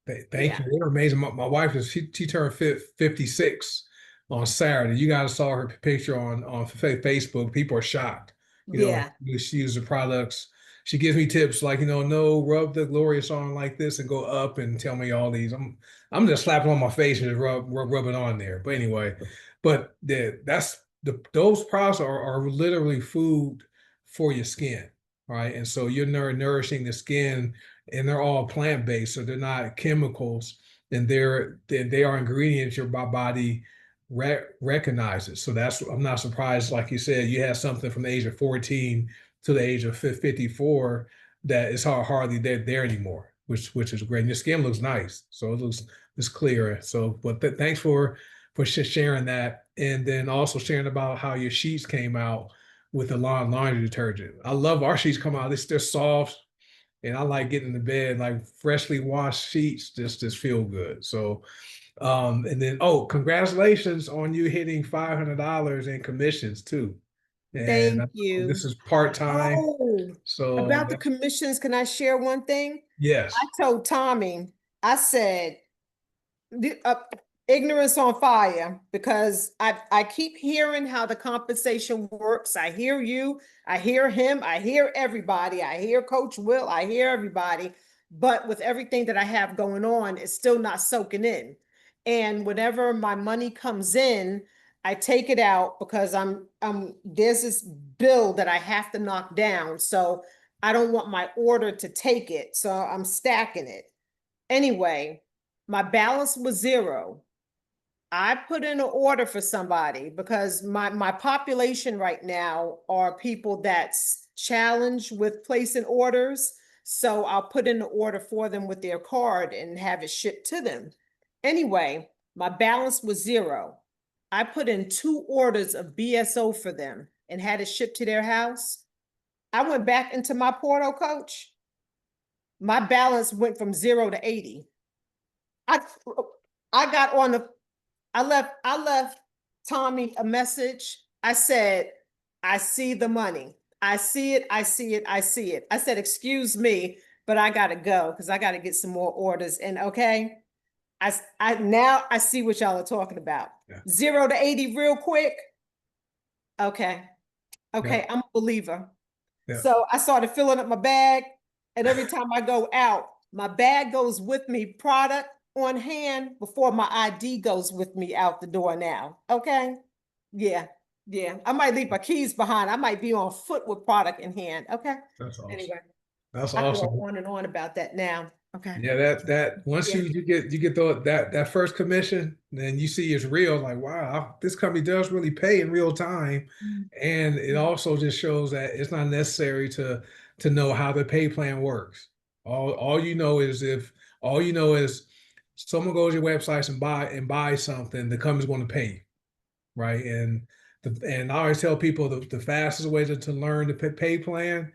So Thank yeah. you. They're amazing. My wife is she turned 56 on Saturday. You guys saw her picture on Facebook. People are shocked. Yeah. She uses the products. She gives me tips like, no, rub the Glorious on like this and go up and tell me all these. I'm just slapping on my face and just rub it on there. But anyway, those products are literally food for your skin, right? And so you're nourishing the skin, and they're all plant based, so they're not chemicals, and they are ingredients your body recognizes. So I'm not surprised. Like you said, you had something from the age of 14 to the age of 54 that is hardly there anymore, which is great. And your skin looks nice, so it's clearer. So, but thanks for sharing that, and then also sharing about how your sheets came out with the laundry detergent. I love our sheets come out. They're soft, and I like getting into bed like freshly washed sheets. Just feel good. So, and then congratulations on you hitting $500 in commissions too. And Thank you. this is part time. Oh, So about the commissions, can I share one thing? yes, I told Tommy, I said, the, ignorance on fire, because I keep hearing how the compensation works. I hear you, I hear him, I hear everybody, I hear Coach Will, I hear everybody. But with everything that I have going on, it's still not soaking in. And whenever my money comes in, I take it out because I'm there's this bill that I have to knock down. So I don't want my order to take it. So I'm stacking it. Anyway, my balance was zero. I put in an order for somebody because my population right now are people that's challenged with placing orders. So I'll put in the order for them with their card and have it shipped to them. Anyway, my balance was zero. I put in 2 orders of BSO for them and had it shipped to their house. I went back into my portal, coach. My balance went from 0 to 80. I I got on the I left Tommy a message. I said, I see the money. I see it, I see it, I see it. I said, excuse me, but I gotta go because I gotta get some more orders. And okay, I now I see what y'all are talking about. yeah, 0 to 80 real quick. Okay. yeah, Okay, I'm a believer. yeah. So I started filling up my bag, and every time I go out, my bag goes with me, product on hand before my ID goes with me out the door now. Okay. Yeah. Yeah. I might leave my keys behind. I might be on foot with product in hand. Okay. That's awesome. Anyway, That's I can go awesome. on and on about that now. Okay. Yeah, that once Yeah. you get that first commission, then you see it's real. Like, wow, this company does really pay in real time, and it also just shows that it's not necessary to know how the pay plan works. All you know is someone goes to your websites and buy something, the company's going to pay you, right? And I always tell people the fastest way to learn the pay plan,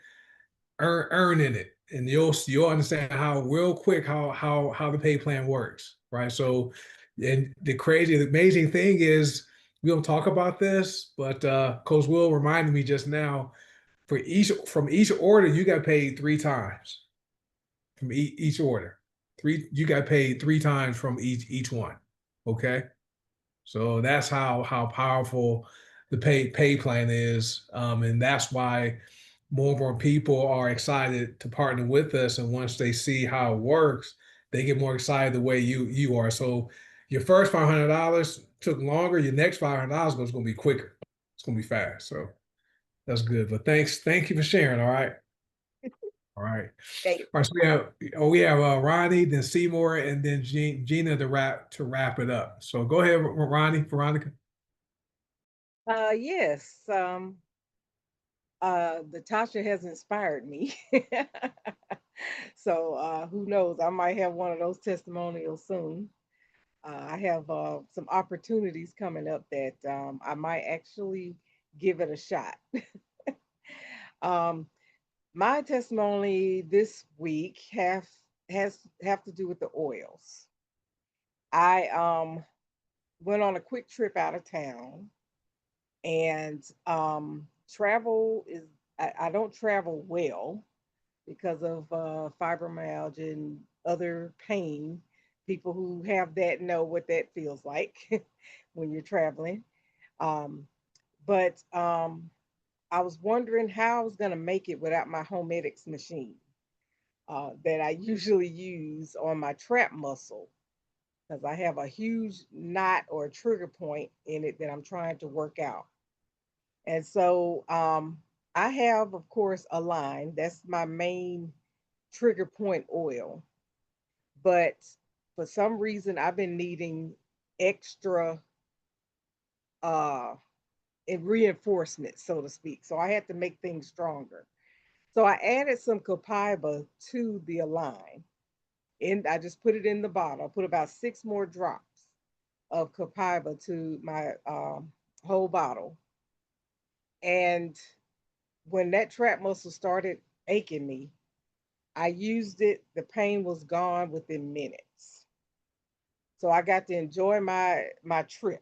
earn in it, and you'll understand how real quick how the pay plan works, right? So, and the amazing thing is we don't talk about this, but Coach Will reminded me just now, from each order you got paid 3 times from each order. You got paid 3 times from each one. Okay, so that's how powerful the pay plan is, and that's why more and more people are excited to partner with us. And once they see how it works, they get more excited the way you are. So your first $500 took longer. Your next $500 is going to be quicker. It's going to be fast. So that's good. But thank you for sharing. All right. All right. Okay. All right. So we have Ronnie, then Seymour, and then Gina to wrap it up. So go ahead, Ronnie, Veronica. Yes. The Tasha has inspired me. So who knows? I might have one of those testimonials soon. I have some opportunities coming up that I might actually give it a shot. um, my testimony this week have to do with the oils. I went on a quick trip out of town, and travel is I don't travel well because of fibromyalgia and other pain. People who have that know what that feels like when you're traveling. Um, but I was wondering how I was going to make it without my Homedics machine that I usually use on my trap muscle, because I have a huge knot or a trigger point in it that I'm trying to work out. And so I have, of course, a line. That's my main trigger point oil. But for some reason, I've been needing extra uh, reinforcement, so to speak. So I had to make things stronger. So I added some copaiba to the Align. And I just put it in the bottle. I put about 6 more drops of copaiba to my whole bottle. And when that trap muscle started aching me, I used it. The pain was gone within minutes. So I got to enjoy my trip.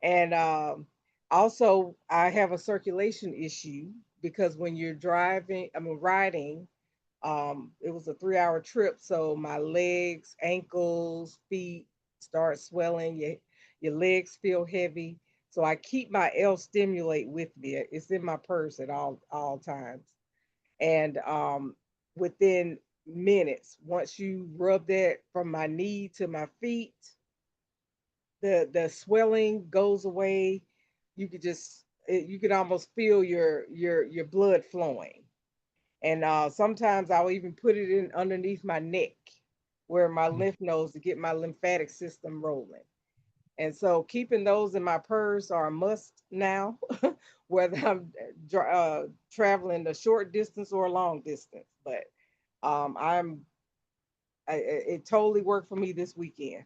And also, I have a circulation issue because when you're riding, it was a 3 hour trip. So my legs, ankles, feet start swelling. Your legs feel heavy. So I keep my L stimulate with me. It's in my purse at all times. And within minutes, once you rub that from my knee to my feet, the swelling goes away. You could almost feel your blood flowing. And sometimes I'll even put it in underneath my neck where my lymph nodes to get my lymphatic system rolling. And so keeping those in my purse are a must now, whether I'm traveling a short distance or a long distance. But it totally worked for me this weekend.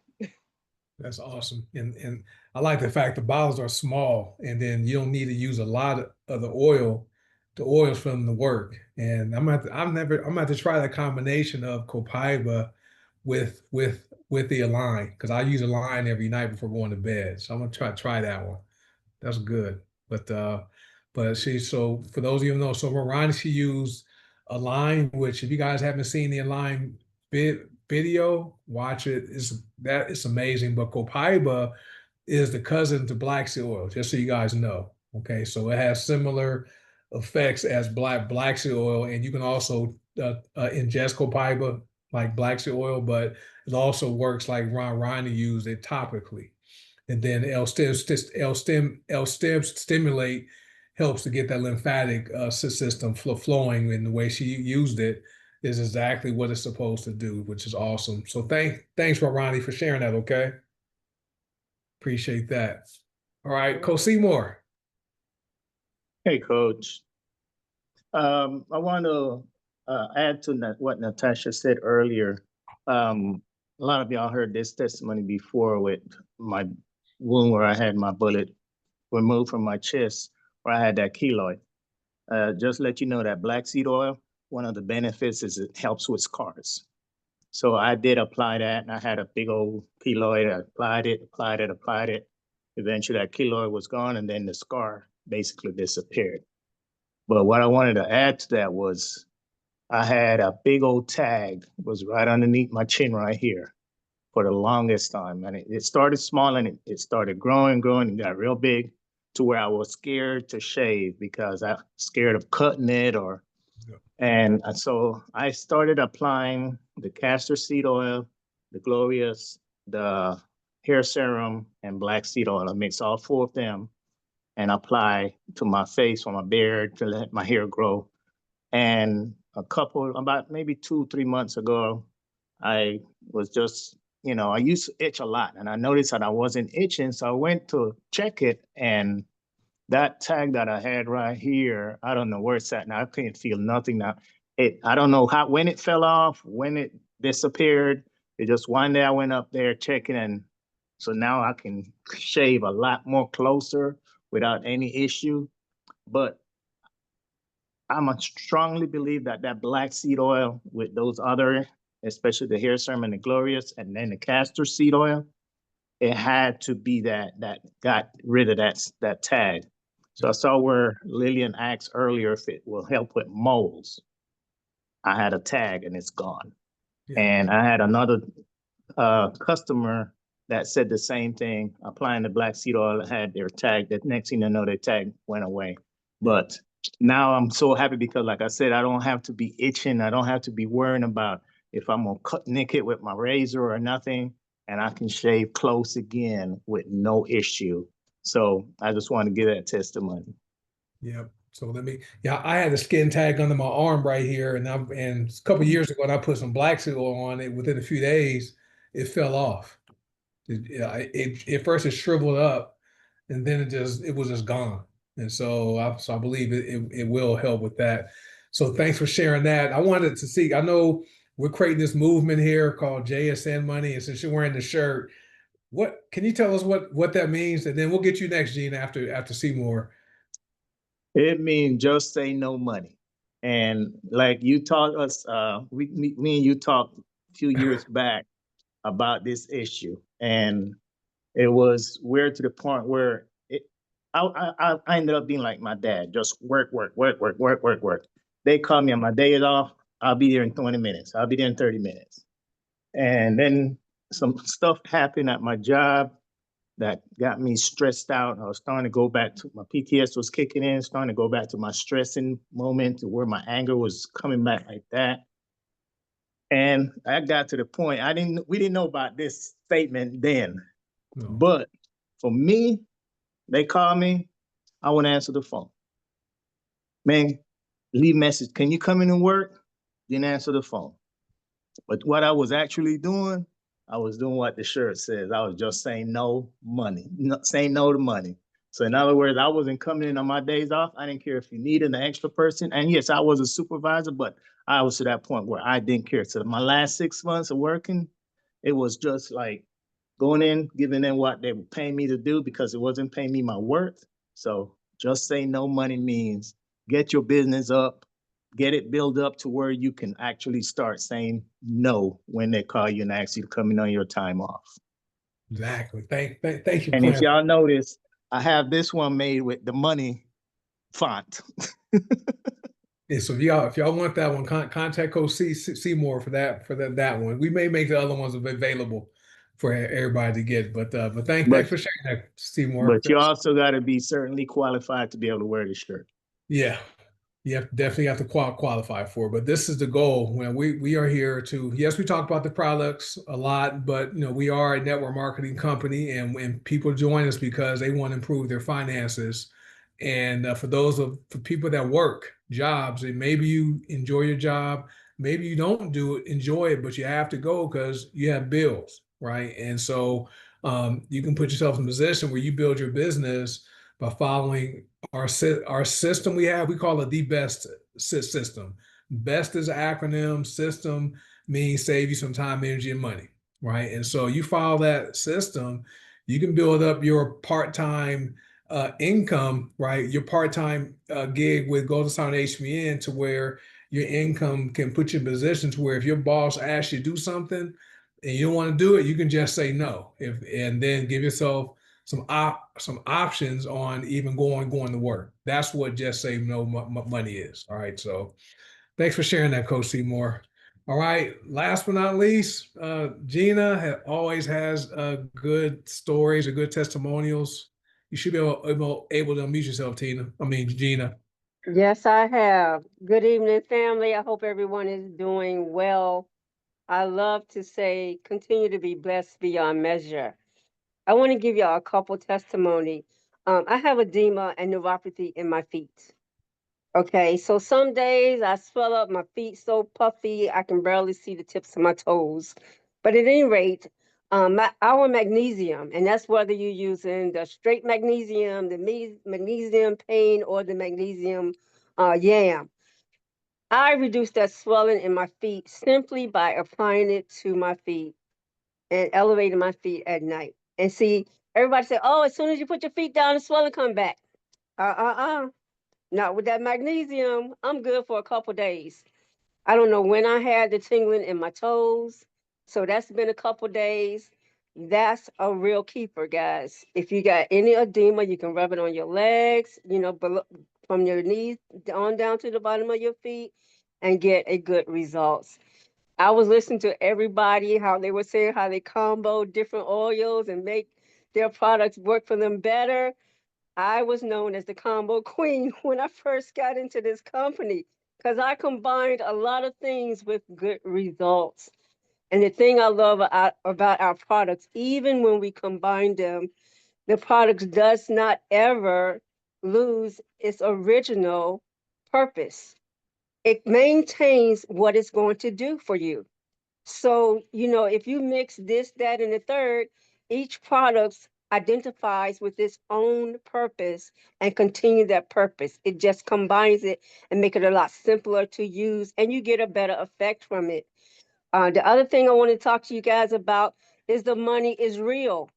That's awesome. And I like the fact the bottles are small, and then you don't need to use a lot of the oils from the work. And I'm gonna have to try the combination of copaiba with the Align, because I use Align every night before going to bed. So I'm gonna try that one. That's good. But see, so for those of you who know, so Ron, she used Align, which if you guys haven't seen the Align video, watch it. It's amazing. But copaiba is the cousin to black seed oil, just so you guys know. Okay, so it has similar effects as black seed oil, and you can also ingest copaiba like black seed oil, but it also works like Ronnie used it topically. And then L stem stimulate helps to get that lymphatic system flowing, and the way she used it is exactly what it's supposed to do, which is awesome. So thanks, Ronnie, for sharing that. Okay, appreciate that. All right, Coach Seymour. Hey, Coach. I want to add to what Natasha said earlier. a lot of y'all heard this testimony before with my wound where I had my bullet removed from my chest, where I had that keloid. Just let you know that black seed oil, one of the benefits is it helps with scars. So I did apply that, and I had a big old keloid. I applied it. Eventually, that keloid was gone, and then the scar basically disappeared. But what I wanted to add to that was I had a big old tag, it was right underneath my chin right here for the longest time. And it started small, and it started growing, and got real big to where I was scared to shave because I was scared of cutting it and so I started applying the castor seed oil, the Glorious, the hair serum, and black seed oil. I mix all four of them and apply to my face or my beard to let my hair grow. And about maybe 2-3 months ago, I was just, I used to itch a lot, and I noticed that I wasn't itching. So I went to check it, and that tag that I had right here, I don't know where it's at now. I can't feel nothing now. I don't know when it fell off, when it disappeared. It just one day I went up there checking, and so now I can shave a lot more closer without any issue. But I strongly believe that that black seed oil with those other, especially the hair serum and the Glorious, and then the castor seed oil, it had to be that got rid of that tag. So I saw where Lillian asked earlier if it will help with moles. I had a tag and it's gone. Yeah. And I had another customer that said the same thing, applying the black seed oil, had their tag. The next thing I know, their tag went away. But now I'm so happy because, like I said, I don't have to be itching. I don't have to be worrying about if I'm gonna cut naked with my razor or nothing, and I can shave close again with no issue. So I just want to give that testimony. Yep. So I had a skin tag under my arm right here, and a couple of years ago, when I put some black seed oil on it, within a few days, it fell off. At first it shriveled up, and then it was just gone. And so I believe it will help with that. So thanks for sharing that. I wanted to see, I know we're creating this movement here called JSN Money, and since you're wearing the shirt, what can you tell us what that means? And then we'll get you next, Gene, after Seymour. It means just say no money. And like you taught us, me and you talked a few years back about this issue. And we're to the point where I ended up being like my dad, just work. They call me on my days off, I'll be there in 20 minutes. I'll be there in 30 minutes. And then some stuff happened at my job that got me stressed out. I was starting to go back to my PTS was kicking in, starting to go back to my stressing moment to where my anger was coming back like that. And I got to the point, we didn't know about this statement then. No. But for me, they call me, I want to answer the phone. Man, leave message. Can you come in and work? Didn't answer the phone. But what I was actually doing, I was doing what the shirt says. I was just saying saying no to money. So in other words, I wasn't coming in on my days off. I didn't care if you needed an extra person. And yes, I was a supervisor, but I was to that point where I didn't care. So my last 6 months of working, it was just like going in, giving them what they were paying me to do because it wasn't paying me my worth. So just say no money means get your business up, get it built up to where you can actually start saying no when they call you and ask you to come in on your time off. Exactly. Thank you. And if y'all notice, I have this one made with the money font. Yeah, so if y'all want that one, contact Coach Seymour for that one. We may make the other ones available for everybody to get, but thanks for sharing that, Seymour. But you also got to be certainly qualified to be able to wear the shirt. Yeah. You definitely have to qualify for it, but this is the goal. When we are here to, yes, we talk about the products a lot, but we are a network marketing company, and when people join us because they want to improve their finances, and for people that work jobs, and maybe you enjoy your job, maybe you don't enjoy it, but you have to go because you have bills, right? And so you can put yourself in a position where you build your business by following our system we call it the BEST system. BEST is an acronym. System means save you some time, energy, and money, right? And so you follow that system, you can build up your part-time income, right? Your part-time gig with Golden Sound HBN to where your income can put you in position to where if your boss asks you to do something and you don't want to do it, you can just say no. And then give yourself some options on even going to work. That's what just say no money is. All right. So thanks for sharing that, Coach Seymour. All right. Last but not least, Gina always has good stories or good testimonials. You should be able to unmute yourself, Gina. Yes, I have. Good evening, family. I hope everyone is doing well. I love to say, continue to be blessed beyond measure. I want to give y'all a couple testimony. I have edema and neuropathy in my feet. Okay, so some days I swell up, my feet so puffy, I can barely see the tips of my toes. But at any rate, our magnesium, and that's whether you're using the straight magnesium, the magnesium pain, or the magnesium yam. I reduced that swelling in my feet simply by applying it to my feet and elevating my feet at night. And see, everybody say, "Oh, as soon as you put your feet down, the swelling come back." Not with that magnesium. I'm good for a couple days. I don't know when I had the tingling in my toes. So that's been a couple days. That's a real keeper, guys. If you got any edema, you can rub it on your legs, below, from your knees on down to the bottom of your feet and get a good results. I was listening to everybody, how they were saying how they combo different oils and make their products work for them better. I was known as the combo queen when I first got into this company because I combined a lot of things with good results. And the thing I love about our products, even when we combine them, the products does not ever lose its original purpose. It maintains what it's going to do for you. So, if you mix this, that, and the third, each product identifies with its own purpose and continue that purpose. It just combines it and make it a lot simpler to use, and you get a better effect from it. The other thing I want to talk to you guys about is the money is real.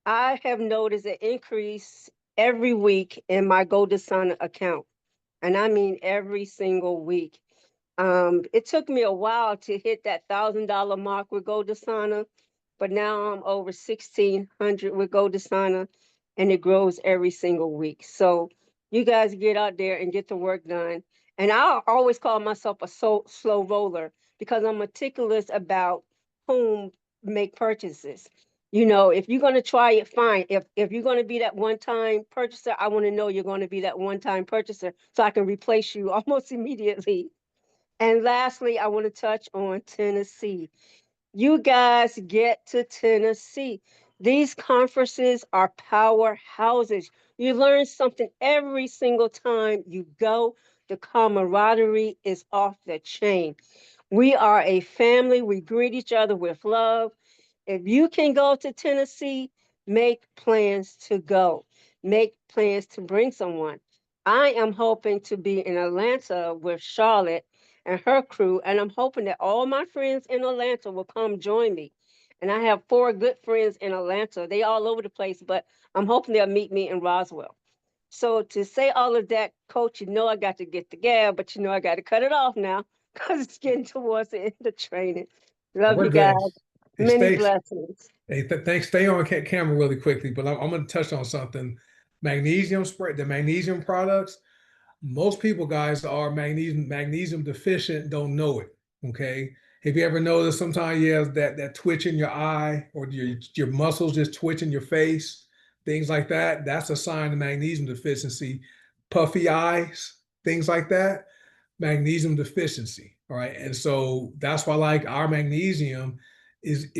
I have noticed an increase every week in my Golden Sana account, and I mean every single week. It took me a while to hit that $1,000 mark with Goldasana, but now I'm over 1,600 with Goldasana, and it grows every single week. So you guys get out there and get the work done. And I always call myself a slow roller because I'm meticulous about whom make purchases. If you're going to try it, fine. If you're going to be that one-time purchaser, I want to know you're going to be that one-time purchaser so I can replace you almost immediately. And lastly, I want to touch on Tennessee. You guys get to Tennessee. These conferences are powerhouses. You learn something every single time you go. The camaraderie is off the chain. We are a family. We greet each other with love. If you can go to Tennessee, make plans to go. Make plans to bring someone. I am hoping to be in Atlanta with Charlotte and her crew, and I'm hoping that all my friends in Atlanta will come join me. And I have 4 good friends in Atlanta. They all over the place, but I'm hoping they'll meet me in Roswell. So to say all of that, Coach, I got to get the gab, but I got to cut it off now because it's getting towards the end of training. Love We're you guys. good. Hey, Many blessings. Hey, thanks. Stay on camera really quickly, but I'm going to touch on something. Magnesium spread, the magnesium products. Most people, guys, are magnesium deficient, don't know it. Okay. Have you ever noticed sometimes you have that twitch in your eye or your muscles just twitch in your face, things like that? That's a sign of magnesium deficiency. Puffy eyes, things like that, magnesium deficiency. All right. And so that's why like our magnesium is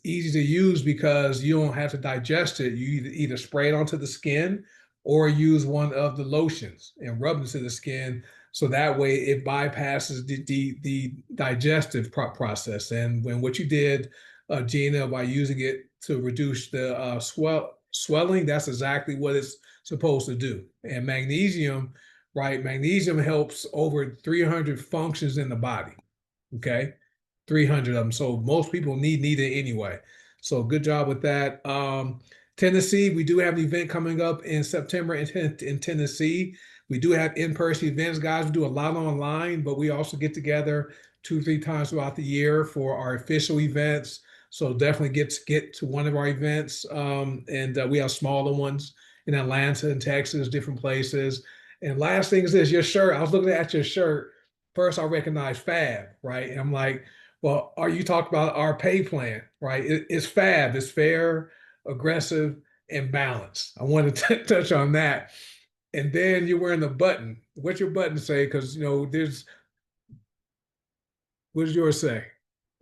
easy to use because you don't have to digest it. You either spray it onto the skin or use one of the lotions and rub it to the skin. So that way it bypasses the digestive process. And when what you did, Gina, by using it to reduce the swelling, that's exactly what it's supposed to do. And magnesium, right? Magnesium helps over 300 functions in the body. Okay. 300 of them. So most people need it anyway. So good job with that. Tennessee, we do have an event coming up in September in Tennessee. We do have in-person events, guys. We do a lot online, but we also get together 2 or 3 times throughout the year for our official events. So definitely get to one of our events. And we have smaller ones in Atlanta and Texas, different places. And last thing is this, your shirt. I was looking at your shirt. First, I recognized FAB, right? And I'm like, well, are you talking about our pay plan, right? It's FAB. It's fair, aggressive, and balanced. I wanted to touch on that. And then you're wearing the button. What's your button say? Because what does yours say?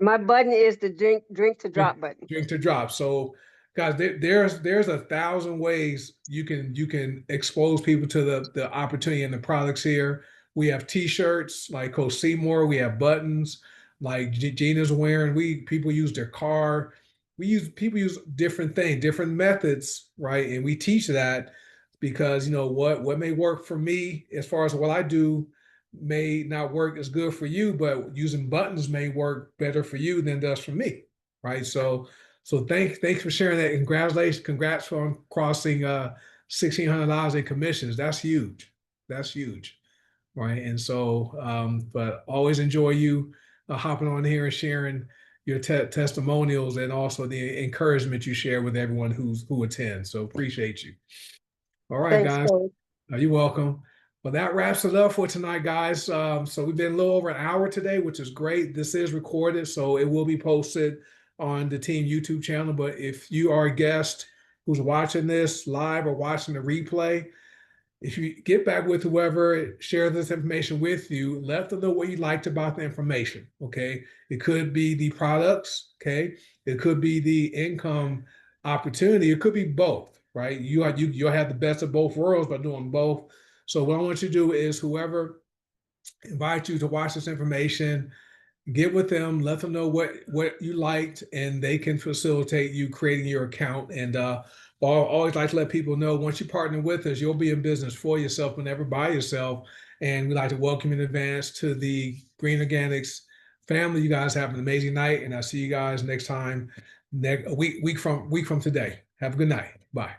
My button is the drink to drop button. Drink to drop. So, guys, there's 1,000 ways you can expose people to the opportunity and the products here. We have T-shirts like Coach Seymour. We have buttons like Gina's wearing. People use their car. People use different things, different methods, right? And we teach that because what may work for me as far as what I do may not work as good for you, but using buttons may work better for you than it does for me, right? So thanks for sharing that. Congratulations, congrats on crossing $1,600 in commissions. That's huge. That's huge, right? And so, but always enjoy you hopping on here and sharing your testimonials and also the encouragement you share with everyone who attends. So appreciate you. All right, Thanks, guys. Coach. You're welcome. Well, that wraps it up for tonight, guys. So we've been a little over an hour today, which is great. This is recorded, so it will be posted on the team YouTube channel. But if you are a guest who's watching this live or watching the replay, if you get back with whoever shared this information with you, let them know what you liked about the information. Okay. It could be the products. Okay. It could be the income opportunity. It could be both, right? You'll have the best of both worlds by doing both. So what I want you to do is whoever invites you to watch this information, get with them, let them know what you liked, and they can facilitate you creating your account. And I always like to let people know once you partner with us, you'll be in business for yourself and never by yourself. And we like to welcome in advance to the Green Organics family. You guys have an amazing night, and I'll see you guys next time, next week from today. Have a good night. Bye.